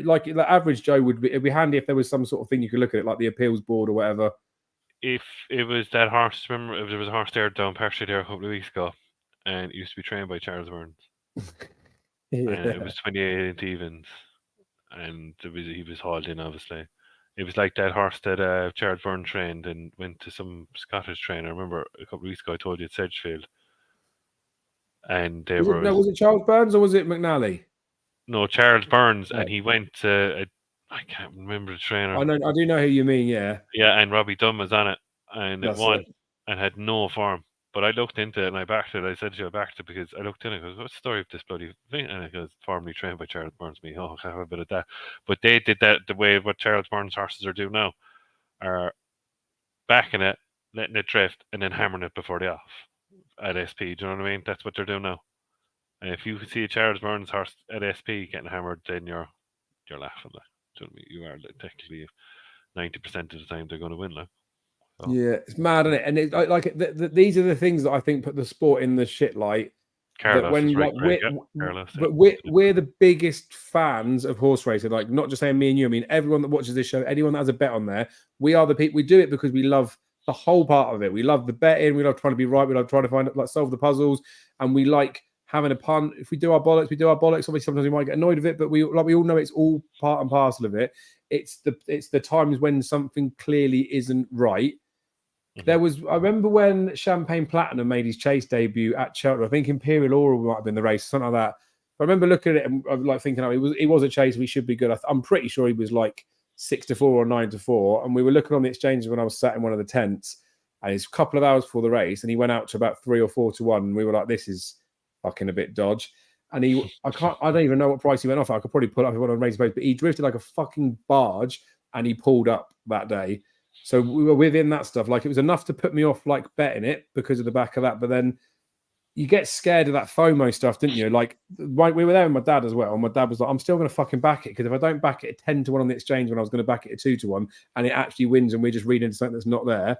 Like the average Joe it'd be handy if there was some sort of thing you could look at it, like the appeals board or whatever. If it was that horse, remember, if there was a horse there down Percy there a couple of weeks ago, and it used to be trained by Charles Burns. And it was 28 evens, and he was hauled in, obviously. It was like that horse that Charles Burns trained and went to some Scottish trainer. I remember a couple of weeks ago I told you at Sedgefield. And was it Charles Burns or was it McNally? No, Charles Burns, and he went to I can't remember the trainer. I do know who you mean, yeah. Yeah, and Robbie Dunn was on it, and it won, and had no form. But I looked into it, and I backed it. I said to you, I backed it because I looked in it. I goes, what's the story of this bloody thing? And it goes, formerly trained by Charles Burns. I'll have a bit of that. But they did that the way what Charles Burns horses are doing now, are backing it, letting it drift, and then hammering it before they off at SP. Do you know what I mean? That's what they're doing now. And if you see a Charles Burns horse at SP getting hammered, then you're laughing. Like, do you know what I mean? You are technically 90% of the time they're going to win. Like, so. Yeah, it's mad, isn't it? And it's like these are the things that I think put the sport in the shit light. Carlos, we're the biggest fans of horse racing. Like, not just saying me and you. I mean, everyone that watches this show, anyone that has a bet on there, we are the people. We do it because we love the whole part of it. We love the betting. We love trying to be right. We love trying to solve the puzzles, and we like having a punt. If we do our bollocks, we do our bollocks. Obviously, sometimes we might get annoyed with it, but we all know it's all part and parcel of it. It's the times when something clearly isn't right. Mm-hmm. I remember when Champagne Platinum made his chase debut at Cheltenham. I think Imperial Oral might have been the race, something like that. I remember looking at it and like thinking, he was a chase. We should be good. I'm pretty sure he was like 6-4 or 9-4. And we were looking on the exchanges when I was sat in one of the tents, and it's a couple of hours before the race, and he went out to about 3 or 4-1. And we were like, this is fucking a bit dodge. And I don't even know what price he went off. I could probably pull up one on race boat, but he drifted like a fucking barge, and he pulled up that day. So we were within that stuff. Like, it was enough to put me off like betting it because of the back of that. But then you get scared of that FOMO stuff, didn't you? Like, we were there with my dad as well. And my dad was like, I'm still going to fucking back it, because if I don't back it at 10-1 on the exchange when I was going to back it at 2-1, and it actually wins and we're just reading something that's not there,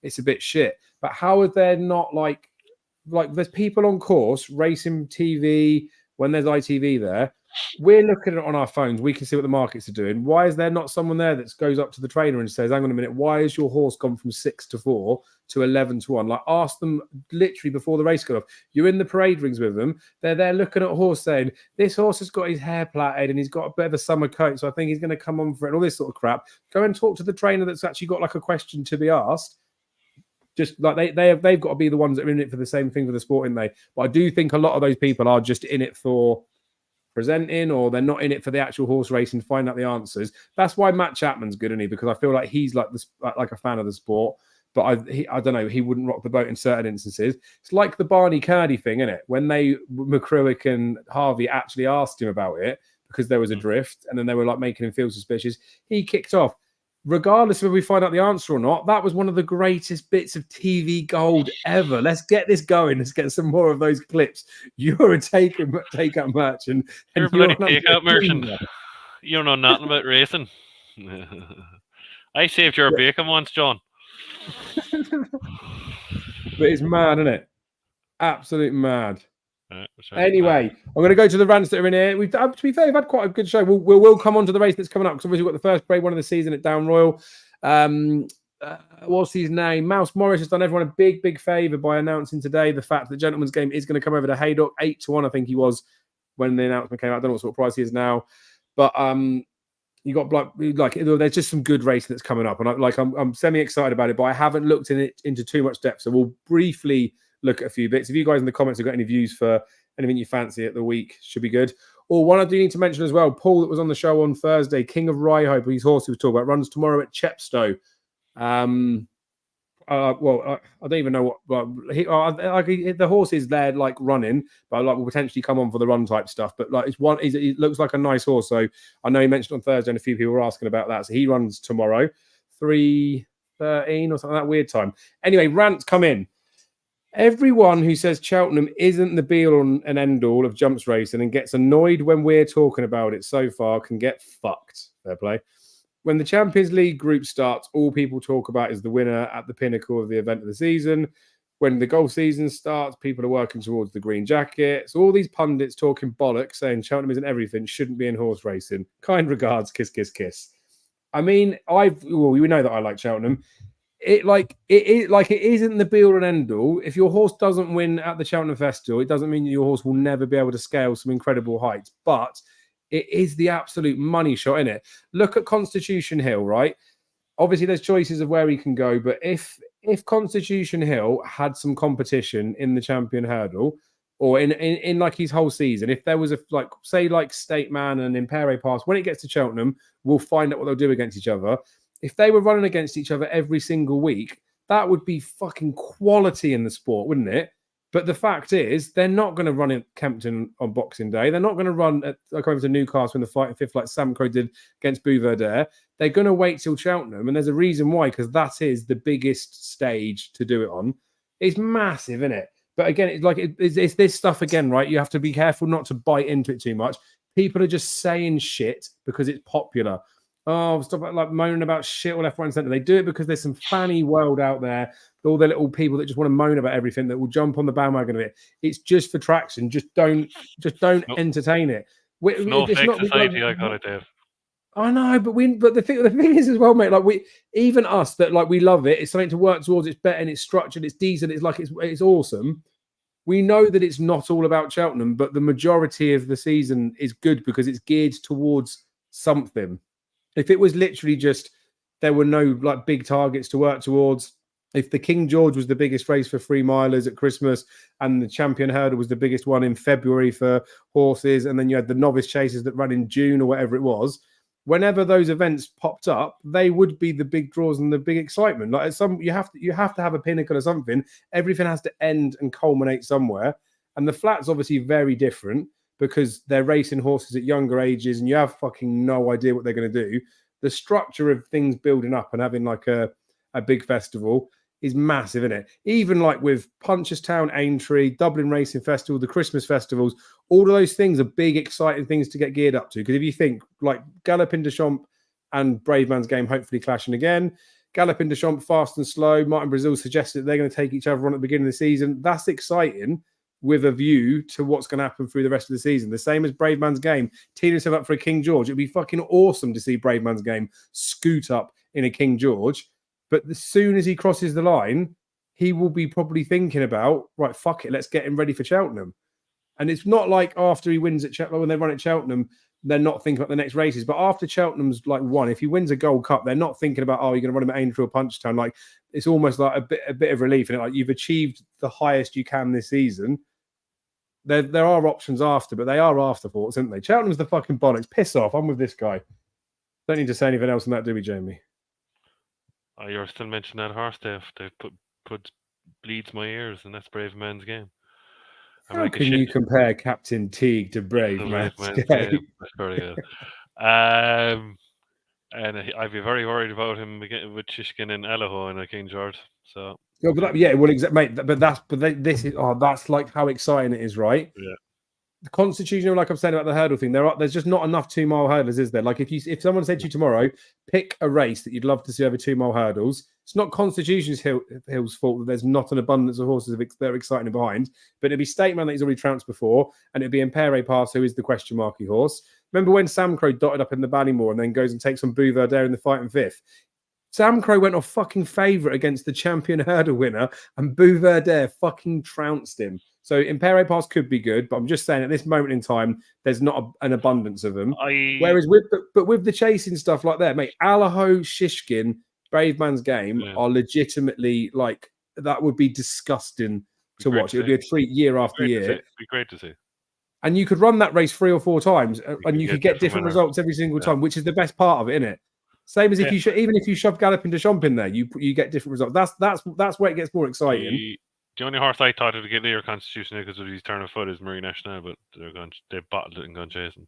it's a bit shit. But how are there not like there's people on course, racing TV, when there's ITV there, we're looking at it on our phones, we can see what the markets are doing. Why is there not someone there that goes up to the trainer and says, hang on a minute, why is your horse gone from 6-4 to 11-1? Like, ask them literally before the race got off. You're in the parade rings with them. They're there looking at a horse saying, this horse has got his hair plaited and he's got a bit of a summer coat, so I think he's going to come on for it, and all this sort of crap. Go and talk to the trainer that's actually got like a question to be asked. Just like they've got to be the ones that are in it for the same thing for the sport, ain't they? But I do think a lot of those people are just in it for presenting, or they're not in it for the actual horse racing, find out the answers. That's why Matt Chapman's good, isn't he? Because I feel like he's like a fan of the sport. But I don't know, he wouldn't rock the boat in certain instances. It's like the Barney Curdy thing, isn't it? When McCruick and Harvey actually asked him about it because there was a drift, and then they were like making him feel suspicious, he kicked off. Regardless of if we find out the answer or not, that was one of the greatest bits of TV gold ever. Let's get this going. Let's get some more of those clips. You're a take-out merchant. You're a bloody take-out merchant. You don't know nothing about racing. I saved your bacon once, John. But it's mad, isn't it? Absolute mad. Anyway, I'm going to go to the rants that are in here. To be fair, we've had quite a good show. We'll come on to the race that's coming up, because obviously we've got the first parade one of the season at Down Royal. What's his name? Mouse Morris has done everyone a big favour by announcing today the fact that the Gentleman's Game is going to come over to Haydock 8-1. I think he was when the announcement came out. I don't know what sort of price he is now, but you got like there's just some good racing that's coming up, and I'm semi excited about it, but I haven't looked into too much depth, so we'll briefly look at a few bits. If you guys in the comments have got any views for anything you fancy at the week, should be good. Or one I do need to mention as well, Paul, that was on the show on Thursday, King of Ryehope, his horse he was talking about, runs tomorrow at Chepstow. I don't even know what the horse is there like running, but like will potentially come on for the run type stuff. But like it looks like a nice horse. So I know he mentioned on Thursday, and a few people were asking about that. So he runs tomorrow, 3:13 or something, that weird time. Anyway, rants come in. Everyone who says Cheltenham isn't the be-all and end-all of jumps racing and gets annoyed when we're talking about it so far can get fucked. Fair play. When the Champions League group starts, all people talk about is the winner at the pinnacle of the event of the season. When the golf season starts, people are working towards the green jacket. So all these pundits talking bollocks, saying Cheltenham isn't everything, shouldn't be in horse racing. Kind regards, kiss, kiss, kiss. I mean, we know that I like Cheltenham. It isn't the be-all and end-all. If your horse doesn't win at the Cheltenham Festival, it doesn't mean that your horse will never be able to scale some incredible heights. But it is the absolute money shot, innit? Look at Constitution Hill, right? Obviously, there's choices of where he can go, but if Constitution Hill had some competition in the Champion Hurdle, or in like his whole season, if there was say State Man and Impere Pass, when it gets to Cheltenham, we'll find out what they'll do against each other. If they were running against each other every single week, that would be fucking quality in the sport, wouldn't it? But the fact is, they're not going to run in Kempton on Boxing Day. They're not going to run over to Newcastle in the fight and fifth like Sam Crow did against Bouverdere. They're going to wait till Cheltenham, and there's a reason why, because that is the biggest stage to do it on. It's massive, isn't it? But again, it's this stuff again, right? You have to be careful not to bite into it too much. People are just saying shit because it's popular. Oh, stop like moaning about shit all left, right, and centre. They do it because there's some fanny world out there, all the little people that just want to moan about everything that will jump on the bandwagon of it. It's just for traction. Just don't entertain it. No fake society, I got it, Dave. I know, but the thing is as well, mate. Like even us that like we love it. It's something to work towards. It's better and it's structured. It's decent. It's awesome. We know that it's not all about Cheltenham, but the majority of the season is good because it's geared towards something. If it was literally just there were no like big targets to work towards, if the King George was the biggest race for 3 milers at Christmas and the Champion Hurdle was the biggest one in February for horses, and then you had the novice chasers that run in June or whatever it was, whenever those events popped up, they would be the big draws and the big excitement. Like you have to have a pinnacle or something. Everything has to end and culminate somewhere. And the flats obviously very different because they're racing horses at younger ages, and you have fucking no idea what they're going to do. The structure of things building up and having like a big festival is massive, isn't it? Even like with Punchestown, Aintree, Dublin Racing Festival, the Christmas festivals, all of those things are big, exciting things to get geared up to. Because if you think like Galopin des Champs and Brave Man's Game hopefully clashing again, Galopin des Champs fast and slow, Martin Brazil suggested that they're going to take each other on at the beginning of the season. That's exciting with a view to what's going to happen through the rest of the season. The same as Brave Man's Game, teeing himself up for a King George. It'd be fucking awesome to see Brave Man's Game scoot up in a King George. But as soon as he crosses the line, he will be probably thinking about, right, fuck it, let's get him ready for Cheltenham. And it's not like after he wins at Cheltenham, when they run at Cheltenham, they're not thinking about the next races. But after Cheltenham's like won, if he wins a Gold Cup, they're not thinking about, oh, you're going to run him at Aintree or Punchestown. Like, it's almost like a bit of relief. And like, you've achieved the highest you can this season. There are options after, but they are afterthoughts, aren't they? Cheltenham's the fucking bollocks. Piss off. I'm with this guy. Don't need to say anything else on that, do we, Jamie? Oh, you're still mentioning that horse, Dave. They've put bleeds my ears, and that's Brave Man's Game. How can you compare Captain Teague to Brave Man's Game? That's very good. And I'd be very worried about him with Shishkin and Allaho and King George. So mate. This is that's like how exciting it is, right? Yeah. The Constitution, like I'm saying about the hurdle thing, there's just not enough 2 mile hurdlers, is there? Like if someone said to you tomorrow, pick a race that you'd love to see over 2 mile hurdles, it's not Constitution's Hill's fault that there's not an abundance of horses that are exciting behind, but it'd be Stateman that he's already trounced before, and it'd be Impere Pass, who is the question marky horse. Remember when Sam Crow dotted up in the Ballymore and then goes and takes on Bouverdare in the fight in 5th? Sam Crow went off fucking favourite against the champion hurdle winner, and Bouverdare fucking trounced him. So Impere Pass could be good, but I'm just saying at this moment in time, there's not an abundance of them. Whereas with the chasing stuff like that, mate, Allaho, Shishkin, Brave Man's Game are legitimately like, that would be disgusting to watch. It would be a treat year after year. It'd be great to see. And you could run that race 3 or 4 times, and you could get different results every single time, which is the best part of it, isn't it? Same as if you even if you shove Galopin des Champs in there, you get different results. That's where it gets more exciting. The only horse I thought would get near Constitution because of his turn of foot is Marie Nationale, but they bottled it and gone chasing.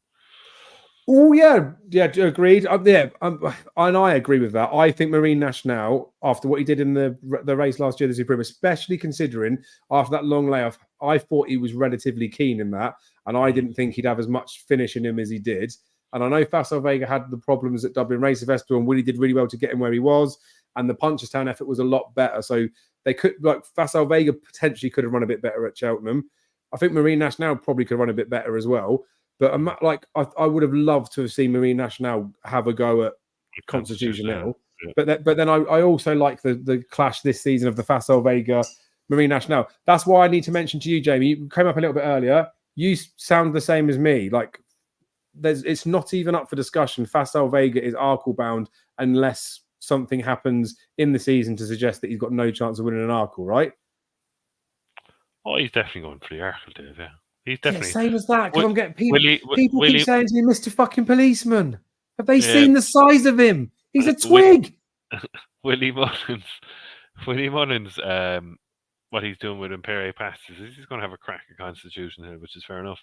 Oh yeah, agreed. And I agree with that. I think Marine Nationale, after what he did in the race last year, the Supreme, especially considering after that long layoff, I thought he was relatively keen in that, and I didn't think he'd have as much finish in him as he did. And I know Facile Vega had the problems at Dublin Racing Festival, and Willie did really well to get him where he was. And the Punchestown effort was a lot better. So they could, like, Facile Vega potentially could have run a bit better at Cheltenham. I think Marine Nationale probably could run a bit better as well. But I would have loved to have seen Marine Nationale have a go at Constitution Hill. Yeah. But then I also like the clash this season of the Facile Vega Marine Nationale. That's why I need to mention to you, Jamie. You came up a little bit earlier. You sound the same as me. Like, it's not even up for discussion. Facile Vega is Arkle bound unless something happens in the season to suggest that he's got no chance of winning an Arkle, right? Oh, he's definitely going for the Arkle, Dave. Yeah, he's definitely same as that. Because I'm getting people keep saying to me, "Mr. Fucking Policeman, have they seen the size of him? He's a twig." Willie Mullins, what he's doing with Impere Pass is he's going to have a crack at Constitution Hill, which is fair enough.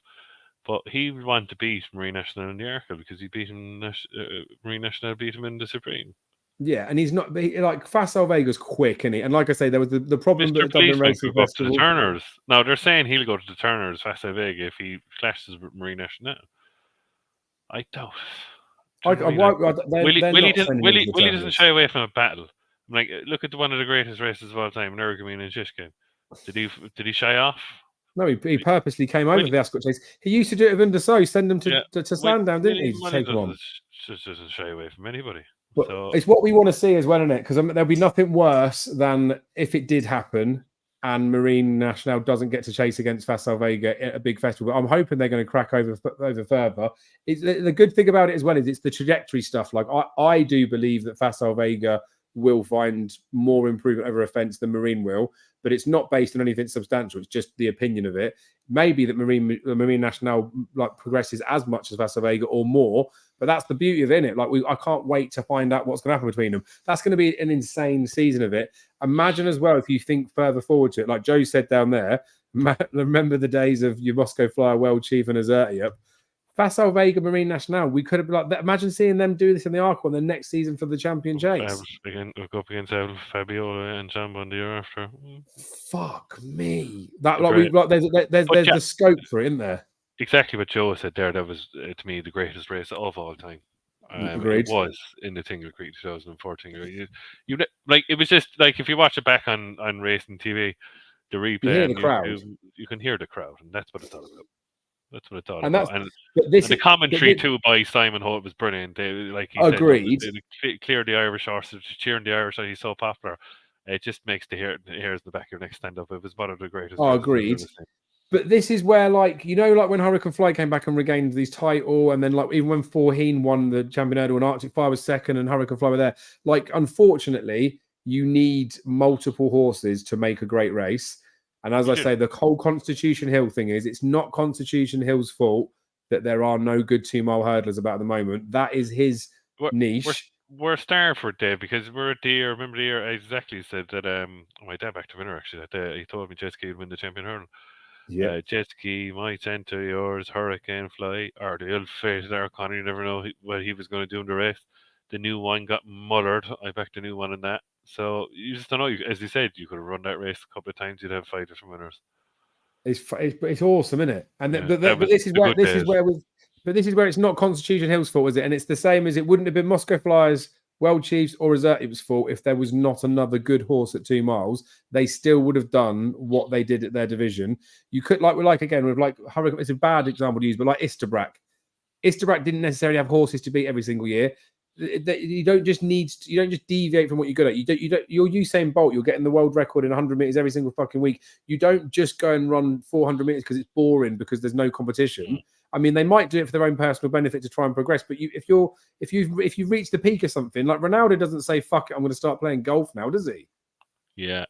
But he would want to beat Marine Nationale in the Arkle because he beat him. Marine Nationale beat him in the Supreme. Yeah, and he's not like Facile Vega's quick, isn't he? And like I say, there was the problem that Dublin Racing Festival. The Turners. Now they're saying he'll go to the Turners, Facile Vega, if he clashes with Marine Nationale. I doubt. Willie doesn't shy away from a battle. Like, look at one of the greatest races of all time, Nergamine and Shishkin. Did he shy off? No, he purposely came over the Ascot chase. He used to do it with Underso, send them to Sandown, didn't he? To take them on. Just doesn't shy away from anybody. But it's what we want to see as well, isn't it? Because there'll be nothing worse than if it did happen and Marine Nationale doesn't get to chase against Facile Vega at a big festival. But I'm hoping they're going to crack over further. The good thing about it as well is it's the trajectory stuff. Like I do believe that Facile Vega will find more improvement over a fence than Marine will, but it's not based on anything substantial. It's just the opinion of it. Maybe that Marine Nacional like progresses as much as Vasco Vega or more, but that's the beauty of it, innit? Like I can't wait to find out what's going to happen between them. That's going to be an insane season of it. Imagine as well if you think further forward to it, like Joe said down there. Remember the days of your Moscow Flyer World Chief and Azertia. Vasco Vega, Marine Nacional, we could have like imagine seeing them do this in the Arco on the next season for the champion chase. Again, we'll go up against Fabiola and Jambon the year after. Fuck me. That like we've got there's the scope for it, isn't there? Exactly what Joe said there. That was to me the greatest race of all time. It was in the Tingle Creek 2014. You like it was just like if you watch it back on racing TV, the replay, you hear the crowd. You can hear the crowd, and that's what it's all about. That's what it's all and about. And the commentary too by Simon Holt was brilliant. Like he agreed. said, it cleared the Irish horses, cheering the Irish that he's so popular. It just makes the hairs in the back of your neck stand up. It was one of the greatest. Agreed. But this is where, like, you know, like when Hurricane Fly came back and regained these title, and then like even when Forheen won the Champion Hurdle and Arctic Fire was second and Hurricane Fly were there. Like, unfortunately, you need multiple horses to make a great race. And as I say, the whole Constitution Hill thing is, it's not Constitution Hill's fault that there are no good 2 mile hurdlers about at the moment. That is his niche. We're starved for it, Dave, because we're at the year. Remember the year I exactly said that my dad back to winner actually that day. He told me jet ski would win the Champion Hurdle. Yeah, jet ski, might enter yours, Hurricane Fly, or the ill-fated O'Connor. You never know what he was going to do in the race. The new one got mullered. I backed the new one in that. So you just don't know. As you said, you could have run that race a couple of times. You'd have 5 different winners. It's awesome, isn't it? And but this is where it's not Constitution Hill's fault, is it? And it's the same as it wouldn't have been Moscow Flyers, World Chiefs, or Azertia's fault if there was not another good horse at 2 miles. They still would have done what they did at their division. You could again with like Hurricane. It's a bad example to use, but like Isterbrack didn't necessarily have horses to beat every single year. You don't just deviate from what you're good at. You're Usain Bolt. You're getting the world record in 100 meters every single fucking week. You don't just go and run 400 meters because it's boring because there's no competition. I mean, they might do it for their own personal benefit to try and progress. But if you've reached the peak of something, like Ronaldo doesn't say "fuck it," I'm going to start playing golf now, does he? Yeah,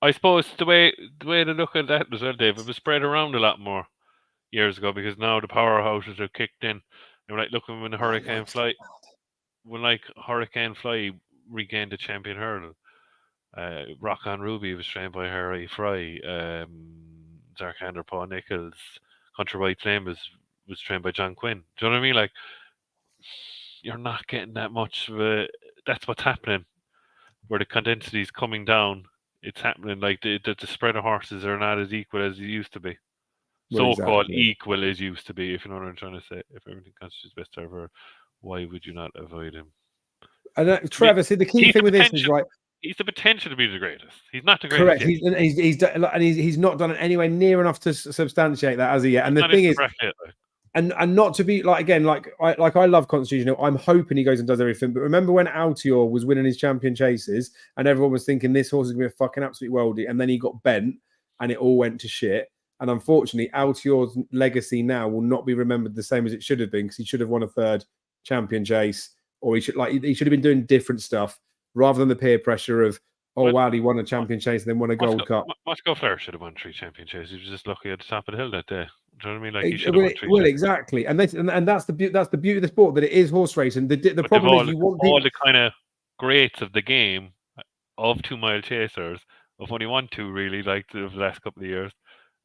I suppose the way to look at that as well, Dave, it was spread around a lot more years ago because now the powerhouses are kicked in. And like looking when the Hurricane Fly. When like Hurricane Fly regained the Champion Hurdle, Rock on Ruby was trained by Harry Fry, Zarkander Paul Nichols, Country White Flame was trained by John Quinn. Do you know what I mean? Like, you're not getting that much of a, that's what's happening. Where the condensity is coming down, it's happening. Like the spread of horses are not as equal as it used to be. Well, so-called equal as used to be, if you know what I'm trying to say. If everything constitutes best ever, why would you not avoid him? And Trevor, see the key thing with this is right. He's the potential to be the greatest. He's not the greatest. Correct. He's not done it anywhere near enough to substantiate that as he yet. And the thing is, and not to be like again, I love Constitution. I'm hoping he goes and does everything. But remember when Altior was winning his champion chases, and everyone was thinking this horse is going to be a fucking absolute worldie, and then he got bent, and it all went to shit. And unfortunately, Altior's legacy now will not be remembered the same as it should have been because he should have won a 3rd champion chase, or he should have been doing different stuff rather than the peer pressure of he won a champion chase and then won a gold cup. Moscow Flyer should have won 3 champion chases. He was just lucky at the top of the hill that day. Do you know what I mean? Like he should have won 3. Well, exactly, and that's the beauty of the sport, that it is horse racing. The problem is you want all the kind of greats of the game of 2 mile chasers. I've only won 2 really, like the last couple of years.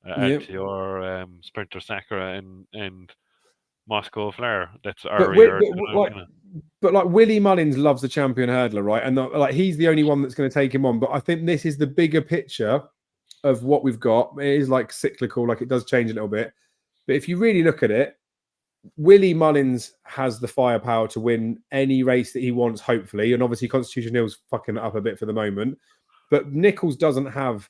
Altior, Sprinter Sakura, and Moscow Flyer. That's our year. But Willie Mullins loves the champion hurdler, right? And he's the only one that's going to take him on. But I think this is the bigger picture of what we've got. It is like cyclical, like it does change a little bit. But if you really look at it, Willie Mullins has the firepower to win any race that he wants, hopefully. And obviously Constitution Hill's fucking it up a bit for the moment. But Nichols doesn't have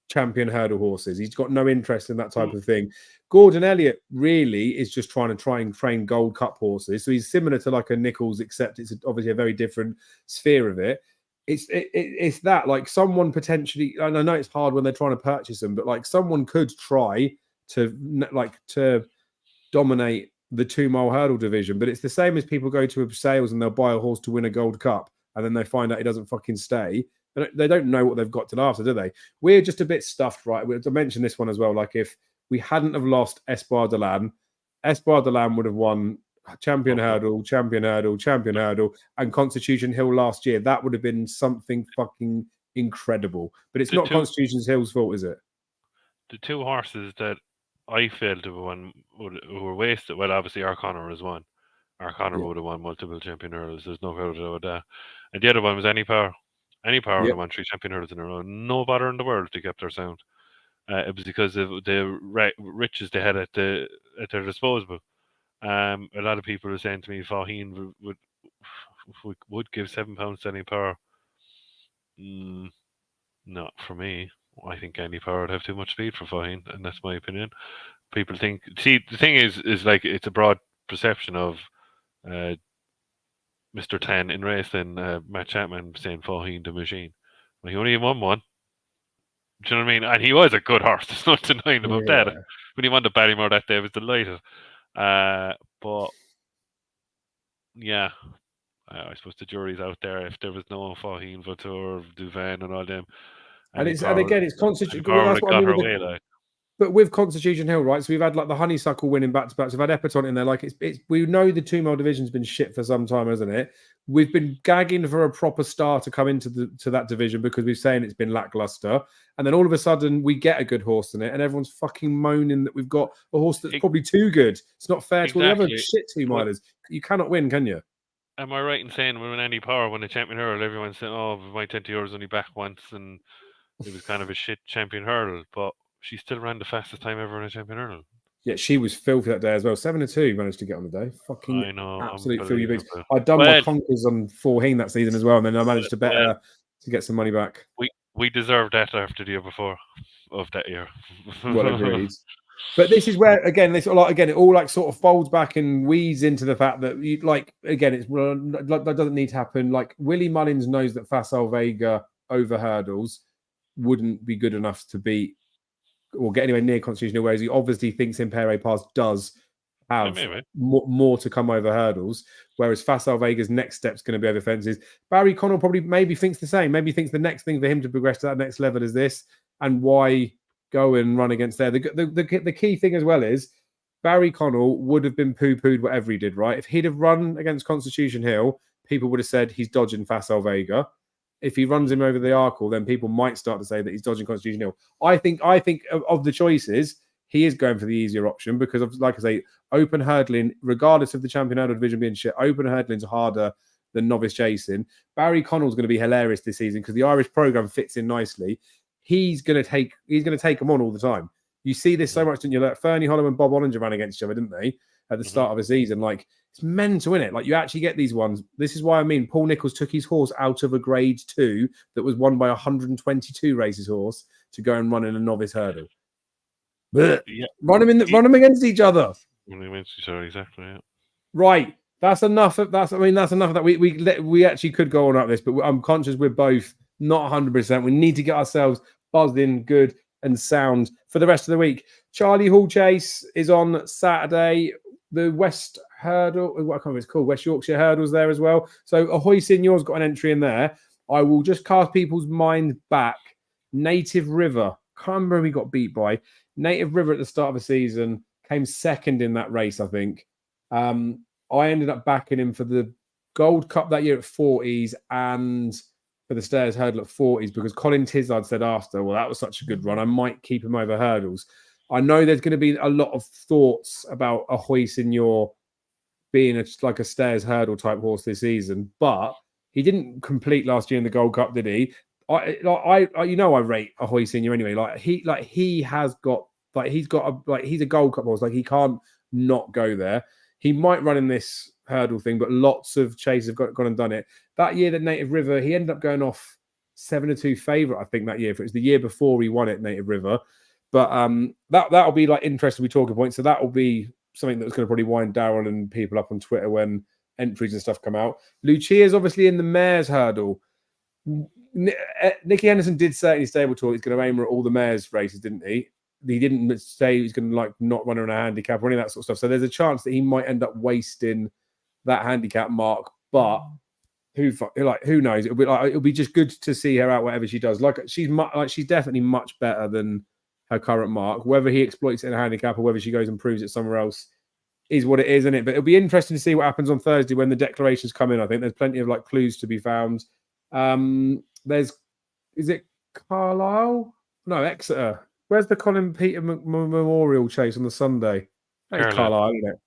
champion hurdle horses. He's got no interest in that type of thing. Gordon Elliott really is just trying and train Gold Cup horses. So he's similar to like a Nichols, except it's obviously a very different sphere of it. It's that like someone potentially, and I know it's hard when they're trying to purchase them, but like someone could try to dominate the 2 mile hurdle division. But it's the same as people go to a sales and they'll buy a horse to win a Gold Cup. and then they find out he doesn't fucking stay. They don't know what they've got till after, do they? We're just a bit stuffed, right? I mentioned this one as well. Like, if we hadn't have lost Espoir de Lan would have won champion hurdle, and Constitution Hill last year. That would have been something fucking incredible. But it's not Constitution Hill's fault, is it? The two horses that I feel to win who were wasted. Well, obviously, O'Connor is one. O'Connor would have won multiple champion hurdles. There's no doubt about that. And the other one was Any Power. Any Power would have won 3 champion hurdles in a row. No bother in the world to keep their sound. It was because of the riches they had at their disposal. A lot of people were saying to me, Faugheen would give £7 to Any Power. Not for me. I think Any Power would have too much speed for Faugheen, and that's my opinion. People think. See, the thing is like it's a broad perception of Mr. 10 in racing. Matt Chapman saying Faugheen the machine. Well, he only won one. Do you know what I mean? And he was a good horse. There's no denying about that. When he won the Ballymore that day, I was delighted. But yeah, I suppose the jury's out there. If there was no Faugheen, Vautour, Duvan, and all them, and again, it's Constitution. That's what I mean with away, but with Constitution Hill, right? So we've had like the Honeysuckle winning back to back. So we've had Epatante in there. Like it's we know the 2 mile division's been shit for some time, hasn't it? We've been gagging for a proper star to come into that division because we're saying it's been lackluster. And then all of a sudden we get a good horse in it, and everyone's fucking moaning that we've got a horse that's probably too good. It's not fair to all the other shit 2 milers. You cannot win, can you? Am I right in saying when Any Power won the champion hurdle, everyone said, "Oh, my 20 euros only back once," and it was kind of a shit champion hurdle, but she still ran the fastest time ever in a champion hurdle. Yeah, she was filthy that day as well. 7-2 managed to get on the day. Fucking I know, absolute filthy beats. I'd done my conkers on Faugheen that season as well, and then I managed to bet to get some money back. We deserved that after the year before of that year. Well agreed. But this is where again, it all like sort of folds back and weeds into the fact that that doesn't need to happen. Like Willie Mullins knows that Facile Vega over hurdles wouldn't be good enough to beat or get anywhere near Constitutional, whereas he obviously thinks Impere Pass does have more to come over hurdles, whereas Facile Vega's next step's going to be over fences. Barry Connell probably maybe thinks the same. Maybe thinks the next thing for him to progress to that next level is this, and why go and run against there. The key thing as well is Barry Connell would have been poo-pooed whatever he did, right? If he'd have run against Constitution Hill, people would have said he's dodging Facile Vega. If he runs him over the Arkle, then people might start to say that he's dodging Constitution Hill. I think of the choices, he is going for the easier option because of, like I say, open hurdling, regardless of the champion hurdle division being shit, open hurdling's harder than novice chasing. Barry Connell's going to be hilarious this season because the Irish program fits in nicely. He's going to take them on all the time. You see this so much, didn't you? Like Fernie Hollow and Bob Ollinger ran against each other, didn't they? At the start of a season. Like, it's mental, isn't it? Like, you actually get these ones. This is why I mean Paul Nicholls took his horse out of a grade 2 that was won by a 122 races horse to go and run in a novice hurdle. But run them against each other. Run them against each other, exactly. Yeah. Right. That's enough of that. That's enough of that. We actually could go on like this, but I'm conscious we're both not 100%. We need to get ourselves buzzed in good and sound for the rest of the week. Charlie Hall Chase is on Saturday. The West Hurdle, what I can't remember it's called, West Yorkshire Hurdles there as well. So Ahoy Signor's got an entry in there. I will just cast people's mind back. Native River. Can't remember who he got beat by. Native River at the start of the season came second in that race, I think. I ended up backing him for the Gold Cup that year at 40s and for the Stairs Hurdle at 40s because Colin Tizard said after, well, that was such a good run. I might keep him over hurdles. I know there's going to be a lot of thoughts about Ahoy Signor being like a Stairs Hurdle type horse this season, but he didn't complete last year in the Gold Cup, did he? I rate Ahoy Signor anyway. He's a Gold Cup horse. Like he can't not go there. He might run in this hurdle thing, but lots of chases have gone and done it. That year that Native River, he ended up going off 7-2 favourite, I think, that year. It was the year before he won it, Native River. But that'll be like interesting talking points. So that will be something that's going to probably wind Darren and people up on Twitter when entries and stuff come out. Lucia's obviously in the Mares Hurdle. Nicky Henderson did say in his stable talk he's going to aim at all the Mares races, didn't he? He didn't say he's going to not run around a handicap or any of that sort of stuff. So there's a chance that he might end up wasting that handicap mark. But who knows? It'll be just good to see her out whatever she does. Like she's definitely much better than her current mark. Whether he exploits it in a handicap or whether she goes and proves it somewhere else is what it is, isn't it? But it'll be interesting to see what happens on Thursday when the declarations come in. I think there's plenty of like clues to be found. Is it Carlisle? No, Exeter. Where's the Colin Peter Memorial Chase on the Sunday? That's Carlisle, isn't it?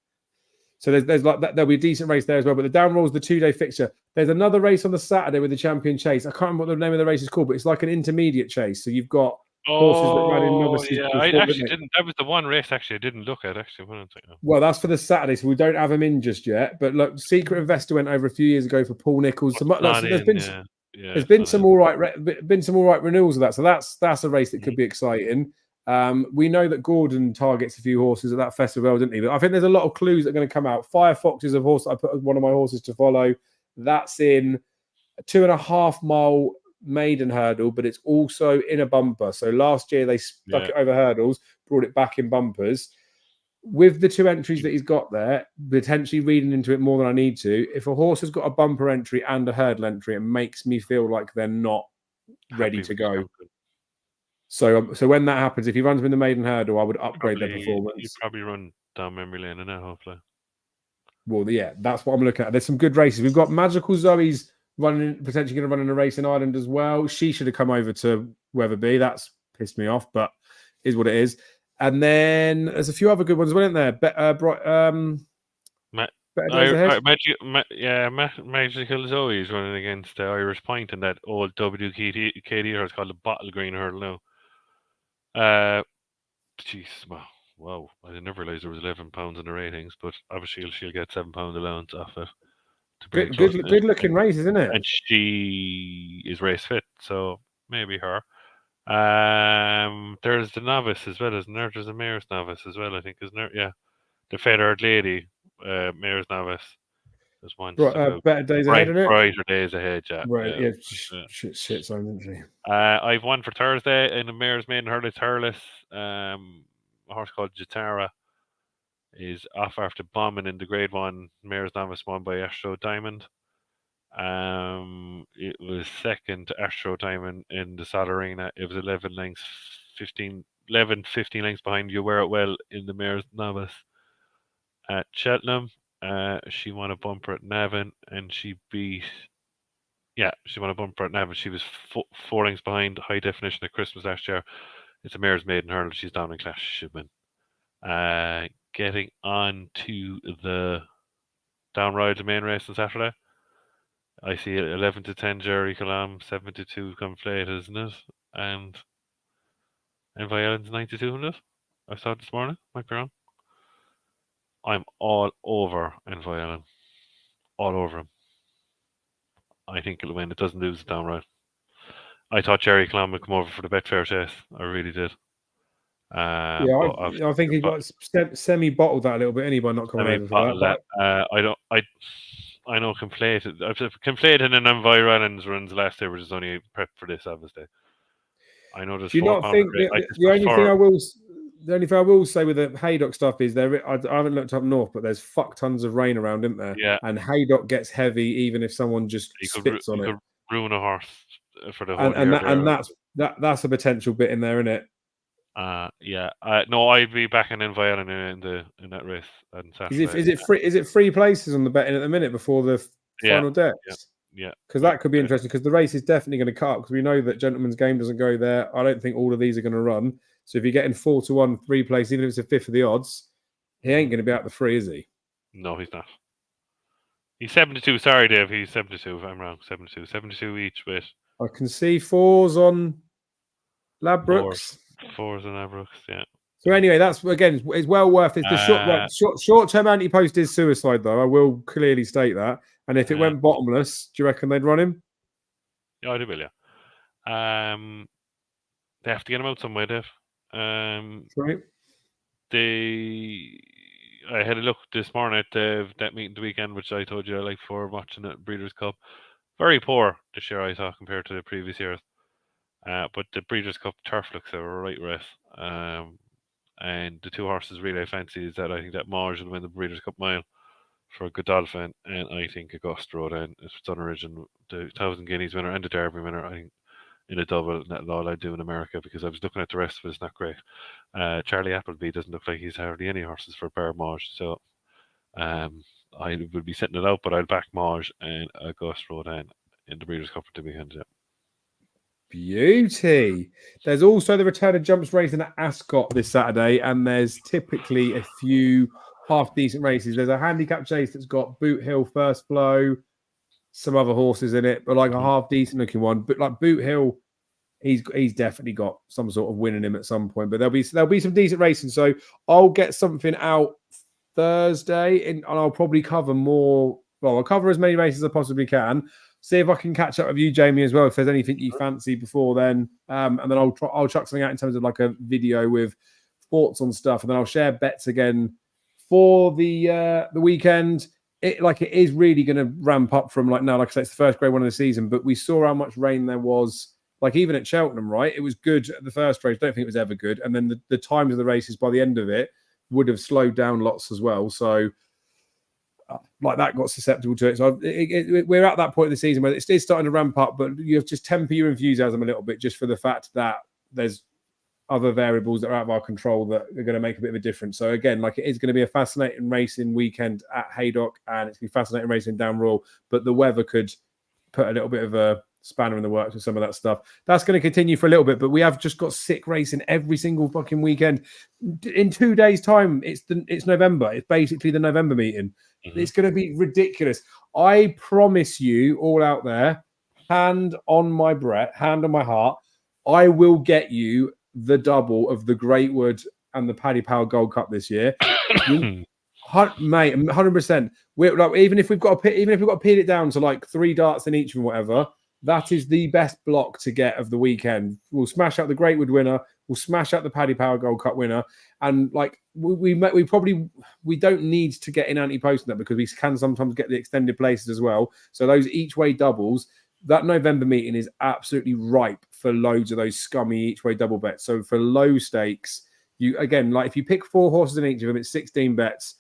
So there's like that. There'll be a decent race there as well. But the down roll's the 2-day fixture. There's another race on the Saturday with the Champion Chase. I can't remember what the name of the race is called, but it's like an intermediate chase. So you've got horses that ran in novices. Yeah, I actually didn't. That was the one race actually I didn't look at. Actually, well, that's for the Saturday, so we don't have them in just yet. But look, Secret Investor went over a few years ago for Paul Nichols. There's been some all right renewals of that. So that's a race that could be exciting. We know that Gordon targets a few horses at that festival, didn't he? But I think there's a lot of clues that are going to come out. Firefox is a horse I put one of my horses to follow. That's in a 2.5 mile maiden hurdle, but it's also in a bumper. So last year they stuck it over hurdles, brought it back in bumpers. With the 2 entries that he's got there, potentially reading into it more than I need to, if a horse has got a bumper entry and a hurdle entry, it makes me feel like they're not ready to go. So when that happens, if he runs with the maiden hurdle, I would upgrade their performance. You probably run down memory lane in it, hopefully. Well, yeah, that's what I'm looking at. There's some good races. We've got Magical Zoe's potentially going to run in a race in Ireland as well. She should have come over to Wetherby. That's pissed me off, but is what it is. And then there's a few other good ones, weren't there? Magical Zoe's running against Irish Point in that old WKD horse called the Bottle Green Hurdle now. Jeez, wow! I never realised there was £11 in the ratings, but obviously she'll get £7 allowance off it. Good looking race, isn't it? And she is race fit, so maybe her. There's the novice as well, isn't there? There's a mayor's novice as well, I think, isn't there? Yeah, the feathered lady, mayor's novice. There's one. Better days ahead, isn't it? Brighter days ahead, yeah. Right, yeah. Shit, son, didn't she? I've one for Thursday in the mayor's maiden hurdle. It's Hurless. A horse called Jatara is off after bombing in the Grade 1 mayor's novice won by Astro Diamond. It was second to Astro Diamond in the Sod Arena. It was 15 lengths behind You Wear It Well in the mayor's novice at Cheltenham. She won a bumper at Navan and she won a bumper at Navan. She was 4 lengths behind High Definition at Christmas last year. It's a mayor's maiden hurdle. She's down in class. She should win. Getting on to the Down Ride, the main race on Saturday. I see 11 to 10 Jerry Calam, 7 to 2 Conflate, isn't it? And Violin's 9 to 2 in it. I saw it this morning. Might be wrong. I'm all over Violin. All over him. I think it'll win. It doesn't lose the Down Ride. I thought Jerry Calam would come over for the Betfair chase. I really did. I think he got semi-bottled that a little bit, by not coming over for that. I know Conflated. Conflated and Environments runs last year, which is only prep for this, obviously. I know there's. Do you not think the only thing I will say with the Haydock stuff is I haven't looked up north, but there's fuck tons of rain around, isn't there? Yeah. And Haydock gets heavy even if someone just spits on it. Could ruin a horse for the whole year. And that's a potential bit in there, isn't it? No, I'd be backing in Violin in that race on Saturday. Is it free places on the betting at the minute before the final decks? Yeah. Because that could be interesting because the race is definitely going to cut because we know that Gentleman's Game doesn't go there. I don't think all of these are going to run. So if you're getting 4-1 free place, even if it's a fifth of the odds, he ain't going to be out the free, is he? No, he's not. He's 7-2. Sorry, Dave. He's 7-2. I'm wrong. 7-2. 7-2 each with. I can see 4s on Ladbrokes. 4s on Ladbrokes, yeah. So anyway, that's again, it's well worth it. The short-term anti-post is suicide, though. I will clearly state that. And if it went bottomless, do you reckon they'd run him? Yeah, I do, will, yeah. They have to get him out some way, Dave. Right. I had a look this morning at that meeting the weekend, which I told you I like for watching at Breeders' Cup. Very poor this year, I thought, compared to the previous years. But the Breeders' Cup turf looks a right race. And the two horses really I fancy is that I think that Marge will win the Breeders' Cup Mile for Godolphin, and I think Augusta Road End is Sun Origin, the 1,000 Guineas winner and the Derby winner. I think in a double, and that's all I do in America, because I was looking at the rest of it, it's not great. Charlie Appleby doesn't look like he's hardly any horses for Maj, so I will be setting it out, but I'll back Maj and Augusta Road End in the Breeders' Cup for the weekend. Yeah. Beauty. There's also the return of jumps racing at Ascot this Saturday, and there's typically a few half decent races. There's a handicap chase that's got Boot Hill, First Flow, some other horses in it, but like a half decent looking one. But like Boot Hill, he's definitely got some sort of win in him at some point. But there'll be some decent racing. So I'll get something out Thursday, and I'll probably cover more. Well, I'll cover as many races as I possibly can. See if I can catch up with you, Jamie, as well, if there's anything you fancy before then. And then I'll chuck something out in terms of like a video with thoughts on stuff. And then I'll share bets again for the weekend. It is really going to ramp up from like now. Like I said, it's the first grade one of the season, but we saw how much rain there was. Like even at Cheltenham, right? It was good at the first race. Don't think it was ever good. And then the times of the races by the end of it would have slowed down lots as well. So like that got susceptible to it. So we're at that point of the season where it is starting to ramp up, but you have just temper your enthusiasm a little bit just for the fact that there's other variables that are out of our control that are going to make a bit of a difference. So again, like it is going to be a fascinating racing weekend at Haydock, and it's going to be fascinating racing down Royal, but the weather could put a little bit of a spanner in the works with some of that stuff. That's going to continue for a little bit, but we have just got sick racing every single fucking weekend. In 2 days' time, it's November. It's basically the November meeting. Mm-hmm. It's going to be ridiculous. I promise you all out there, hand on my heart, I will get you the double of the Greatwood and the Paddy Power Gold Cup this year. Mate, 100%. We're like, even if we've got to pin it down to like 3 darts in each and whatever, that is the best block to get of the weekend. We'll smash out the Greatwood winner. We'll smash out the Paddy Power Gold Cup winner. And like we don't need to get in anti-post that, because we can sometimes get the extended places as well. So those each way doubles, that November meeting is absolutely ripe for loads of those scummy each way double bets. So for low stakes, you again, like if you pick 4 horses in each of them, it's 16 bets.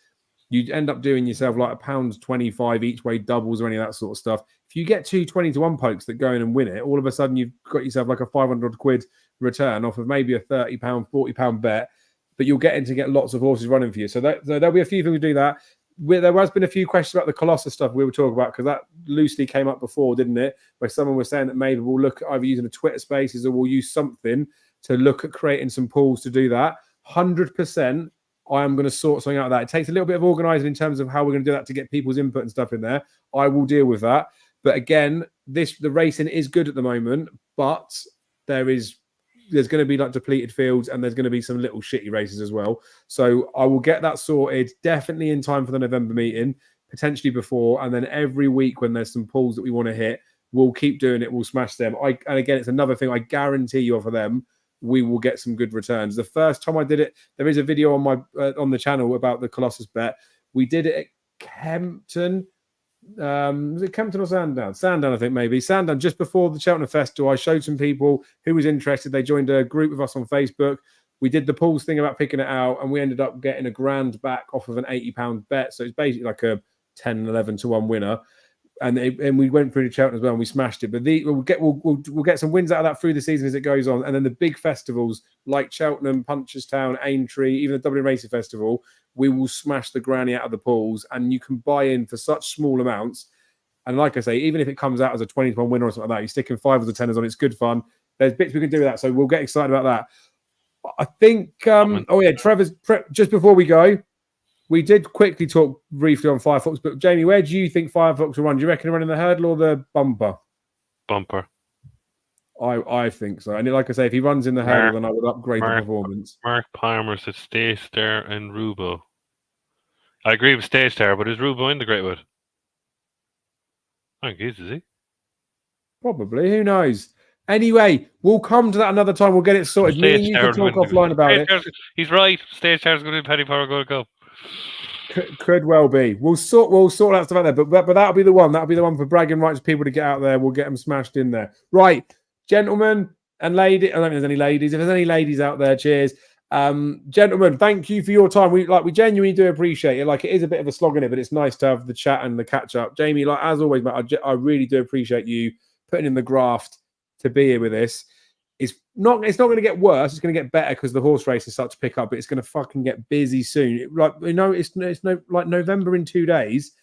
You end up doing yourself like £1.25 each way doubles or any of that sort of stuff. If you get 2 20-1 pokes that go in and win it, all of a sudden you've got yourself like a 500 quid return off of maybe a £30, £40 bet, but you're getting to get lots of horses running for you. So there'll be a few things to do that. There has been a few questions about the Colossus stuff we were talking about, because that loosely came up before, didn't it? Where someone was saying that maybe we'll look at either using a Twitter Spaces or we'll use something to look at creating some pools to do that. 100%. I am going to sort something out of that. It takes a little bit of organising in terms of how we're going to do that to get people's input and stuff in there. I will deal with that. But again, the racing is good at the moment, but there's going to be like depleted fields, and there's going to be some little shitty races as well. So I will get that sorted definitely in time for the November meeting, potentially before. And then every week when there's some pools that we want to hit, we'll keep doing it. We'll smash them. And again, it's another thing I guarantee you off of them, we will get some good returns. The first time I did it, there is a video on my on the channel about the Colossus bet. We did it at Kempton. Was it Kempton or Sandown? Sandown, I think maybe. Sandown, just before the Cheltenham Festival. I showed some people who was interested. They joined a group with us on Facebook. We did the pools thing about picking it out, and we ended up getting £1,000 back off of an £80 bet. So it's basically like a 10, 11 to 1 winner. And we went through the Cheltenham as well, and we smashed it. But we'll get some wins out of that through the season as it goes on. And then the big festivals like Cheltenham, Punchestown, Aintree, even the Dublin Racing Festival, we will smash the granny out of the pools. And you can buy in for such small amounts. And like I say, even if it comes out as a 20-1 winner or something like that, you're sticking 5 of the 10ers on. It's good fun. There's bits we can do with that. So we'll get excited about that. I think, Trevor's, just before we go, we did quickly talk briefly on Firefox, but Jamie, where do you think Firefox will run? Do you reckon he'll run in the hurdle or the bumper? Bumper. I think so. And like I say, if he runs in the hurdle, then I would upgrade the performance. Mark Palmer said Stay Star and Rubo. I agree with Stay Star, but is Rubo in the Greatwood? I think he is he? Probably. Who knows? Anyway, we'll come to that another time. We'll get it sorted. Me and you can talk offline about it. He's right. Stay Star's going to be Paddy Power Gold Cup. Could well be. We'll sort that stuff out there. But that'll be the one. That'll be the one for bragging rights people to get out there. We'll get them smashed in there. Right, gentlemen and ladies. I don't know if there's any ladies. If there's any ladies out there, cheers. Gentlemen, thank you for your time. We genuinely do appreciate it. Like, it is a bit of a slog in it, but it's nice to have the chat and the catch up. Jamie, like as always, mate, I really do appreciate you putting in the graft to be here with us. It's not going to get worse. It's going to get better because the horse races start to pick up. But it's going to fucking get busy soon. It's like November in 2 days.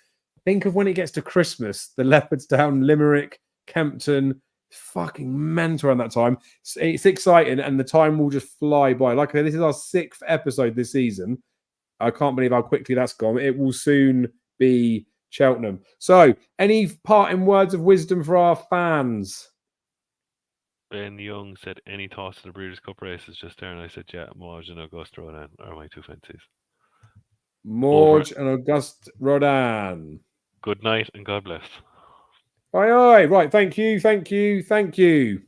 Think of when it gets to Christmas. The Leopardstown, Limerick, Kempton. Fucking mental around that time. It's exciting, and the time will just fly by. Like I said, this is our 6th episode this season. I can't believe how quickly that's gone. It will soon be Cheltenham. So, any parting words of wisdom for our fans? Ben Young said, any thoughts on the Breeders' Cup races just there? And I said, yeah, Morge and Auguste Rodin are my 2 fancies. Morge and Auguste Rodin. Good night and God bless. Aye, aye. Right, thank you.